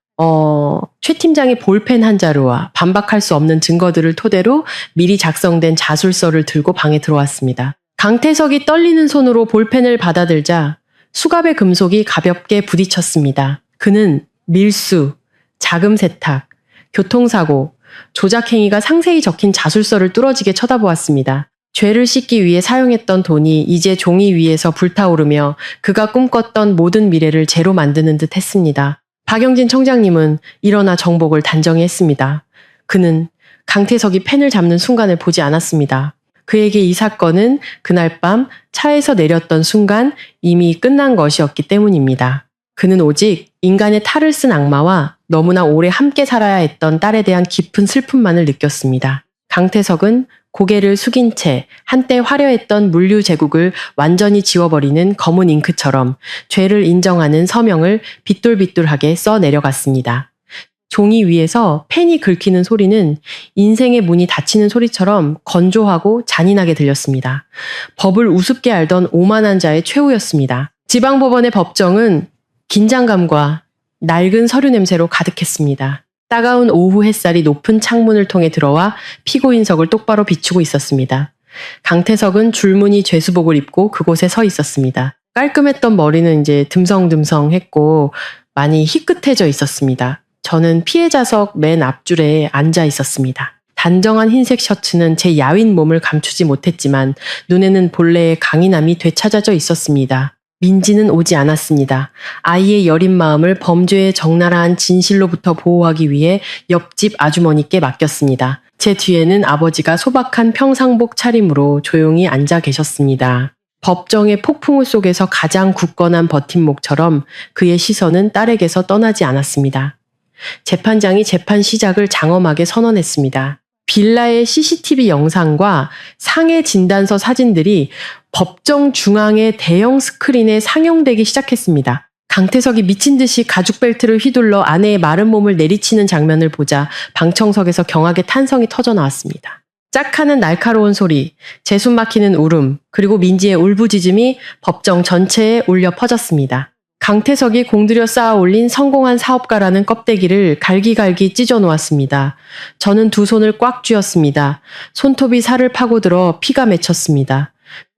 최 팀장의 볼펜 한 자루와 반박할 수 없는 증거들을 토대로 미리 작성된 자술서를 들고 방에 들어왔습니다. 강태석이 떨리는 손으로 볼펜을 받아들자 수갑의 금속이 가볍게 부딪혔습니다. 그는 밀수, 자금 세탁, 교통사고, 조작행위가 상세히 적힌 자술서를 뚫어지게 쳐다보았습니다. 죄를 씻기 위해 사용했던 돈이 이제 종이 위에서 불타오르며 그가 꿈꿨던 모든 미래를 제로 만드는 듯 했습니다. 박영진 청장님은 일어나 정복을 단정히 했습니다. 그는 강태석이 펜을 잡는 순간을 보지 않았습니다. 그에게 이 사건은 그날 밤 차에서 내렸던 순간 이미 끝난 것이었기 때문입니다. 그는 오직 인간의 탈을 쓴 악마와 너무나 오래 함께 살아야 했던 딸에 대한 깊은 슬픔만을 느꼈습니다. 강태석은 고개를 숙인 채 한때 화려했던 물류 제국을 완전히 지워버리는 검은 잉크처럼 죄를 인정하는 서명을 빗돌빗돌하게 써 내려갔습니다. 종이 위에서 펜이 긁히는 소리는 인생의 문이 닫히는 소리처럼 건조하고 잔인하게 들렸습니다. 법을 우습게 알던 오만한 자의 최후였습니다. 지방법원의 법정은 긴장감과 낡은 서류 냄새로 가득했습니다. 따가운 오후 햇살이 높은 창문을 통해 들어와 피고인석을 똑바로 비추고 있었습니다. 강태석은 줄무늬 죄수복을 입고 그곳에 서 있었습니다. 깔끔했던 머리는 이제 듬성듬성했고 많이 희끗해져 있었습니다. 저는 피해자석 맨 앞줄에 앉아 있었습니다. 단정한 흰색 셔츠는 제 야윈 몸을 감추지 못했지만 눈에는 본래의 강인함이 되찾아져 있었습니다. 민지는 오지 않았습니다. 아이의 여린 마음을 범죄의 적나라한 진실로부터 보호하기 위해 옆집 아주머니께 맡겼습니다. 제 뒤에는 아버지가 소박한 평상복 차림으로 조용히 앉아 계셨습니다. 법정의 폭풍우 속에서 가장 굳건한 버팀목처럼 그의 시선은 딸에게서 떠나지 않았습니다. 재판장이 재판 시작을 장엄하게 선언했습니다. 빌라의 CCTV 영상과 상해 진단서 사진들이 법정 중앙의 대형 스크린에 상영되기 시작했습니다. 강태석이 미친 듯이 가죽 벨트를 휘둘러 아내의 마른 몸을 내리치는 장면을 보자 방청석에서 경악의 탄성이 터져 나왔습니다. 짝하는 날카로운 소리, 재숨 막히는 울음, 그리고 민지의 울부짖음이 법정 전체에 울려 퍼졌습니다. 강태석이 공들여 쌓아 올린 성공한 사업가라는 껍데기를 갈기갈기 찢어 놓았습니다. 저는 두 손을 꽉 쥐었습니다. 손톱이 살을 파고들어 피가 맺혔습니다.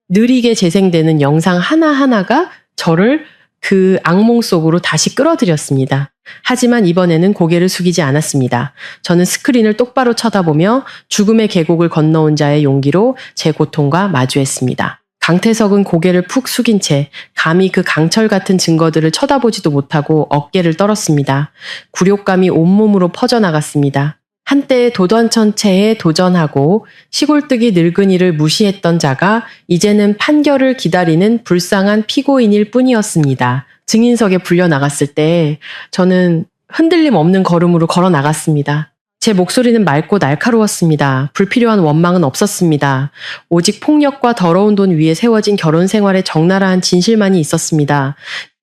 느리게 재생되는 영상 하나하나가 저를 그 악몽 속으로 다시 끌어들였습니다. 하지만 이번에는 고개를 숙이지 않았습니다. 저는 스크린을 똑바로 쳐다보며 죽음의 계곡을 건너온 자의 용기로 제 고통과 마주했습니다. 강태석은 고개를 푹 숙인 채 감히 그 강철 같은 증거들을 쳐다보지도 못하고 어깨를 떨었습니다. 굴욕감이 온몸으로 퍼져나갔습니다. 한때 도던천체에 도전하고 시골뜨기 늙은이를 무시했던 자가 이제는 판결을 기다리는 불쌍한 피고인일 뿐이었습니다. 증인석에 불려나갔을 때 저는 흔들림 없는 걸음으로 걸어 나갔습니다. 제 목소리는 맑고 날카로웠습니다. 불필요한 원망은 없었습니다. 오직 폭력과 더러운 돈 위에 세워진 결혼 생활의 적나라한 진실만이 있었습니다.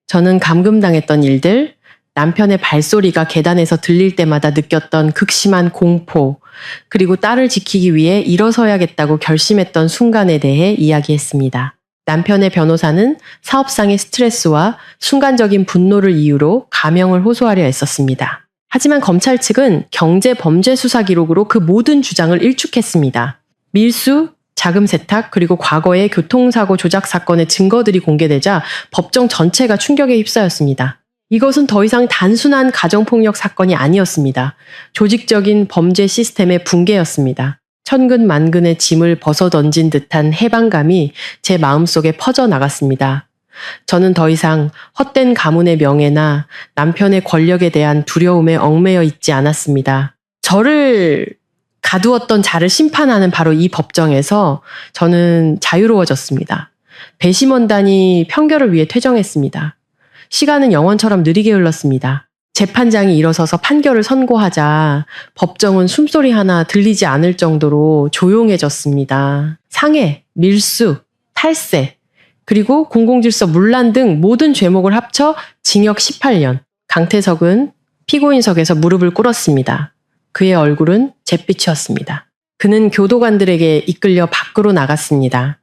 저는 감금당했던 일들, 남편의 발소리가 계단에서 들릴 때마다 느꼈던 극심한 공포, 그리고 딸을 지키기 위해 일어서야겠다고 결심했던 순간에 대해 이야기했습니다. 남편의 변호사는 사업상의 스트레스와 순간적인 분노를 이유로 가명을 호소하려 했었습니다. 하지만 검찰 측은 경제범죄 수사 기록으로 그 모든 주장을 일축했습니다. 밀수, 자금 세탁, 그리고 과거의 교통사고 조작 사건의 증거들이 공개되자 법정 전체가 충격에 휩싸였습니다. 이것은 더 이상 단순한 가정폭력 사건이 아니었습니다. 조직적인 범죄 시스템의 붕괴였습니다. 천근만근의 짐을 벗어던진 듯한 해방감이 제 마음속에 퍼져나갔습니다. 저는 더 이상 헛된 가문의 명예나 남편의 권력에 대한 두려움에 얽매여 있지 않았습니다. 저를 가두었던 자를 심판하는 바로 이 법정에서 저는 자유로워졌습니다. 배심원단이 평결을 위해 퇴정했습니다. 시간은 영원처럼 느리게 흘렀습니다. 재판장이 일어서서 판결을 선고하자 법정은 숨소리 하나 들리지 않을 정도로 조용해졌습니다. 상해, 밀수, 탈세, 그리고 공공질서 문란 등 모든 죄목을 합쳐 징역 18년. 강태석은 피고인석에서 무릎을 꿇었습니다. 그의 얼굴은 잿빛이었습니다. 그는 교도관들에게 이끌려 밖으로 나갔습니다.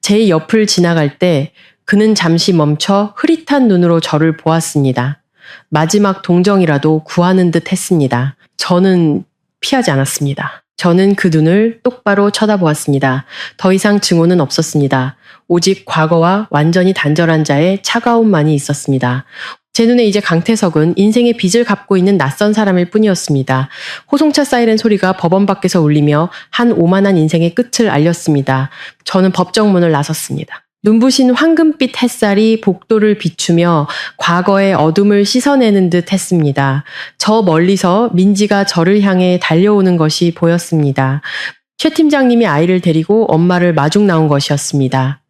제 옆을 지나갈 때 그는 잠시 멈춰 흐릿한 눈으로 저를 보았습니다. 마지막 동정이라도 구하는 듯 했습니다. 저는 피하지 않았습니다. 저는 그 눈을 똑바로 쳐다보았습니다. 더 이상 증오는 없었습니다. 오직 과거와 완전히 단절한 자의 차가움만이 있었습니다. 제 눈에 이제 강태석은 인생의 빚을 갚고 있는 낯선 사람일 뿐이었습니다. 호송차 사이렌 소리가 법원 밖에서 울리며 한 오만한 인생의 끝을 알렸습니다. 저는 법정문을 나섰습니다. 눈부신 황금빛 햇살이 복도를 비추며 과거의 어둠을 씻어내는 듯 했습니다. 저 멀리서 민지가 저를 향해 달려오는 것이 보였습니다. 최 팀장님이 아이를 데리고 엄마를 마중 나온 것이었습니다.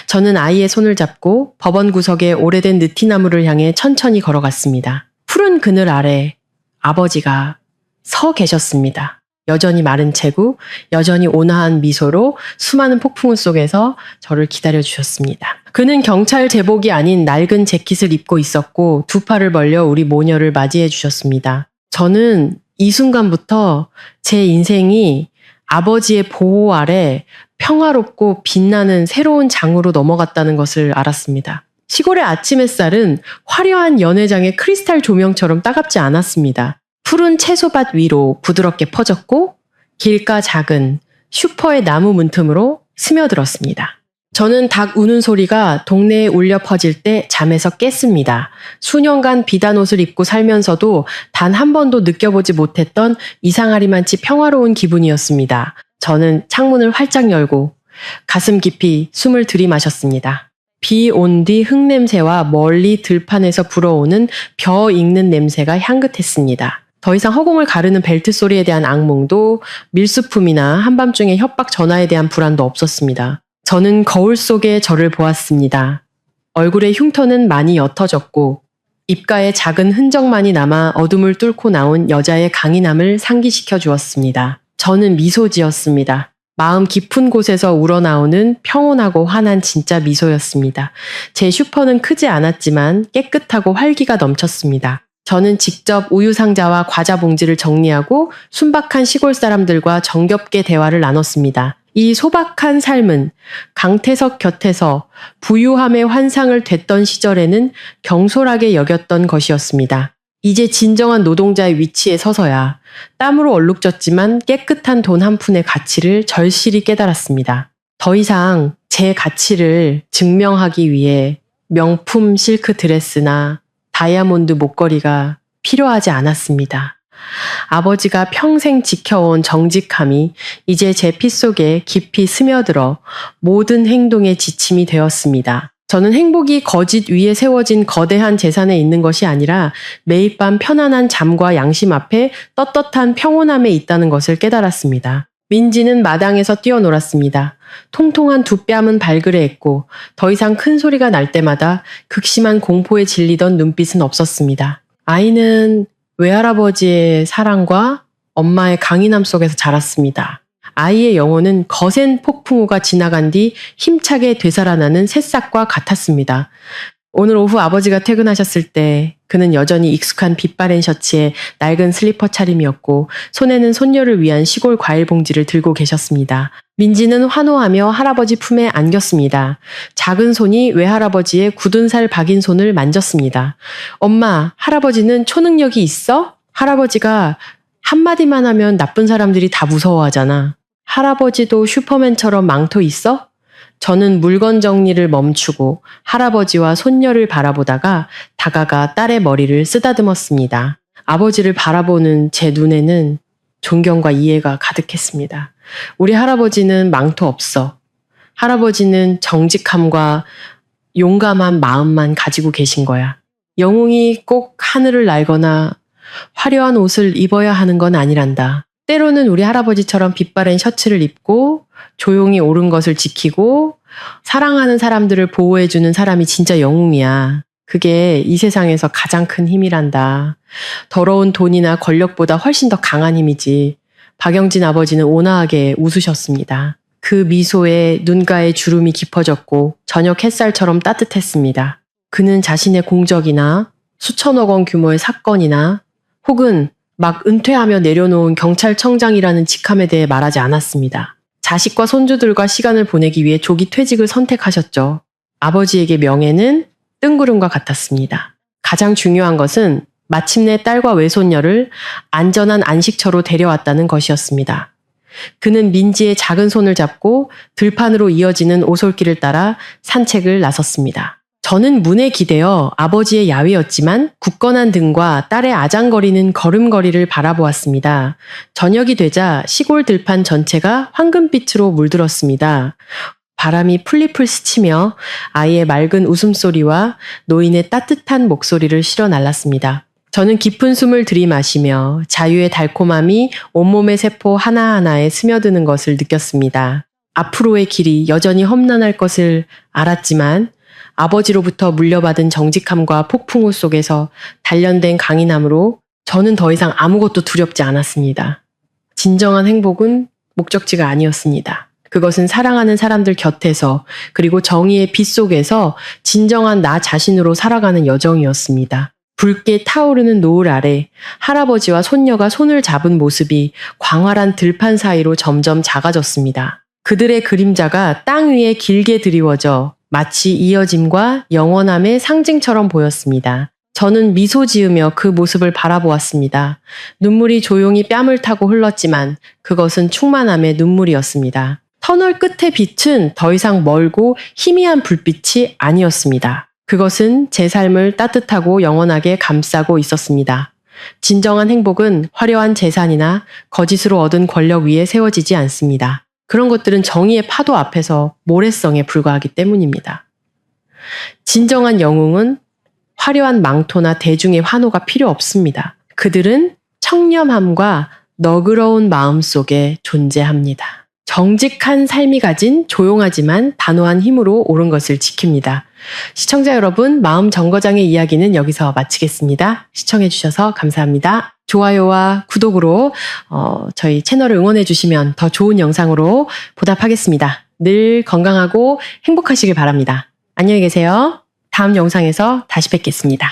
저는 아이의 손을 잡고 법원 구석의 오래된 느티나무를 향해 천천히 걸어갔습니다. 푸른 그늘 아래 아버지가 서 계셨습니다. 여전히 마른 체구, 여전히 온화한 미소로 수많은 폭풍우 속에서 저를 기다려주셨습니다. 그는 경찰 제복이 아닌 낡은 재킷을 입고 있었고 두 팔을 벌려 우리 모녀를 맞이해 주셨습니다. 저는 이 순간부터 제 인생이 아버지의 보호 아래 평화롭고 빛나는 새로운 장으로 넘어갔다는 것을 알았습니다. 시골의 아침 햇살은 화려한 연회장의 크리스탈 조명처럼 따갑지 않았습니다. 푸른 채소밭 위로 부드럽게 퍼졌고 길가 작은 슈퍼의 나무 문틈으로 스며들었습니다. 저는 닭 우는 소리가 동네에 울려 퍼질 때 잠에서 깼습니다. 수년간 비단 옷을 입고 살면서도 단 한 번도 느껴보지 못했던 이상하리만치 평화로운 기분이었습니다. 저는 창문을 활짝 열고 가슴 깊이 숨을 들이마셨습니다. 비 온 뒤 흙냄새와 멀리 들판에서 불어오는 벼 익는 냄새가 향긋했습니다. 더 이상 허공을 가르는 벨트 소리에 대한 악몽도 밀수품이나 한밤중의 협박 전화에 대한 불안도 없었습니다. 저는 거울 속에 저를 보았습니다. 얼굴의 흉터는 많이 옅어졌고 입가에 작은 흔적만이 남아 어둠을 뚫고 나온 여자의 강인함을 상기시켜 주었습니다. 저는 미소 지었습니다. 마음 깊은 곳에서 우러나오는 평온하고 환한 진짜 미소였습니다. 제 슈퍼는 크지 않았지만 깨끗하고 활기가 넘쳤습니다. 저는 직접 우유 상자와 과자 봉지를 정리하고 순박한 시골 사람들과 정겹게 대화를 나눴습니다. 이 소박한 삶은 강태석 곁에서 부유함의 환상을 됐던 시절에는 경솔하게 여겼던 것이었습니다. 이제 진정한 노동자의 위치에 서서야 땀으로 얼룩졌지만 깨끗한 돈 한 푼의 가치를 절실히 깨달았습니다. 더 이상 제 가치를 증명하기 위해 명품 실크 드레스나 다이아몬드 목걸이가 필요하지 않았습니다. 아버지가 평생 지켜온 정직함이 이제 제 피 속에 깊이 스며들어 모든 행동의 지침이 되었습니다. 저는 행복이 거짓 위에 세워진 거대한 재산에 있는 것이 아니라 매일 밤 편안한 잠과 양심 앞에 떳떳한 평온함에 있다는 것을 깨달았습니다. 민지는 마당에서 뛰어놀았습니다. 통통한 두 뺨은 발그레했고 더 이상 큰 소리가 날 때마다 극심한 공포에 질리던 눈빛은 없었습니다. 아이는 외할아버지의 사랑과 엄마의 강인함 속에서 자랐습니다. 아이의 영혼은 거센 폭풍우가 지나간 뒤 힘차게 되살아나는 새싹과 같았습니다. 오늘 오후 아버지가 퇴근하셨을 때 그는 여전히 익숙한 빛바랜 셔츠에 낡은 슬리퍼 차림이었고 손에는 손녀를 위한 시골 과일 봉지를 들고 계셨습니다. 민지는 환호하며 할아버지 품에 안겼습니다. 작은 손이 외할아버지의 굳은 살 박인 손을 만졌습니다. 엄마, 할아버지는 초능력이 있어? 할아버지가 한마디만 하면 나쁜 사람들이 다 무서워하잖아. 할아버지도 슈퍼맨처럼 망토 있어? 저는 물건 정리를 멈추고 할아버지와 손녀를 바라보다가 다가가 딸의 머리를 쓰다듬었습니다. 아버지를 바라보는 제 눈에는 존경과 이해가 가득했습니다. 우리 할아버지는 망토 없어. 할아버지는 정직함과 용감한 마음만 가지고 계신 거야. 영웅이 꼭 하늘을 날거나 화려한 옷을 입어야 하는 건 아니란다. 때로는 우리 할아버지처럼 빛바랜 셔츠를 입고 조용히 옳은 것을 지키고 사랑하는 사람들을 보호해주는 사람이 진짜 영웅이야. 그게 이 세상에서 가장 큰 힘이란다. 더러운 돈이나 권력보다 훨씬 더 강한 힘이지. 박영진 아버지는 온화하게 웃으셨습니다. 그 미소에 눈가에 주름이 깊어졌고 저녁 햇살처럼 따뜻했습니다. 그는 자신의 공적이나 수천억 원 규모의 사건이나 혹은 막 은퇴하며 내려놓은 경찰청장이라는 직함에 대해 말하지 않았습니다. 자식과 손주들과 시간을 보내기 위해 조기 퇴직을 선택하셨죠. 아버지에게 명예는 뜬구름과 같았습니다. 가장 중요한 것은 마침내 딸과 외손녀를 안전한 안식처로 데려왔다는 것이었습니다. 그는 민지의 작은 손을 잡고 들판으로 이어지는 오솔길을 따라 산책을 나섰습니다. 저는 문에 기대어 아버지의 야외였지만 굳건한 등과 딸의 아장거리는 걸음걸이를 바라보았습니다. 저녁이 되자 시골 들판 전체가 황금빛으로 물들었습니다. 바람이 풀잎을 스치며 아이의 맑은 웃음소리와 노인의 따뜻한 목소리를 실어 날랐습니다. 저는 깊은 숨을 들이마시며 자유의 달콤함이 온몸의 세포 하나하나에 스며드는 것을 느꼈습니다. 앞으로의 길이 여전히 험난할 것을 알았지만 아버지로부터 물려받은 정직함과 폭풍우 속에서 단련된 강인함으로 저는 더 이상 아무것도 두렵지 않았습니다. 진정한 행복은 목적지가 아니었습니다. 그것은 사랑하는 사람들 곁에서 그리고 정의의 빛 속에서 진정한 나 자신으로 살아가는 여정이었습니다. 붉게 타오르는 노을 아래 할아버지와 손녀가 손을 잡은 모습이 광활한 들판 사이로 점점 작아졌습니다. 그들의 그림자가 땅 위에 길게 드리워져 마치 이어짐과 영원함의 상징처럼 보였습니다. 저는 미소 지으며 그 모습을 바라보았습니다. 눈물이 조용히 뺨을 타고 흘렀지만 그것은 충만함의 눈물이었습니다. 터널 끝의 빛은 더 이상 멀고 희미한 불빛이 아니었습니다. 그것은 제 삶을 따뜻하고 영원하게 감싸고 있었습니다. 진정한 행복은 화려한 재산이나 거짓으로 얻은 권력 위에 세워지지 않습니다. 그런 것들은 정의의 파도 앞에서 모래성에 불과하기 때문입니다. 진정한 영웅은 화려한 망토나 대중의 환호가 필요 없습니다. 그들은 청렴함과 너그러운 마음 속에 존재합니다. 정직한 삶이 가진 조용하지만 단호한 힘으로 옳은 것을 지킵니다. 시청자 여러분, 마음 정거장의 이야기는 여기서 마치겠습니다. 시청해주셔서 감사합니다. 좋아요와 구독으로 저희 채널을 응원해주시면 더 좋은 영상으로 보답하겠습니다. 늘 건강하고 행복하시길 바랍니다. 안녕히 계세요. 다음 영상에서 다시 뵙겠습니다.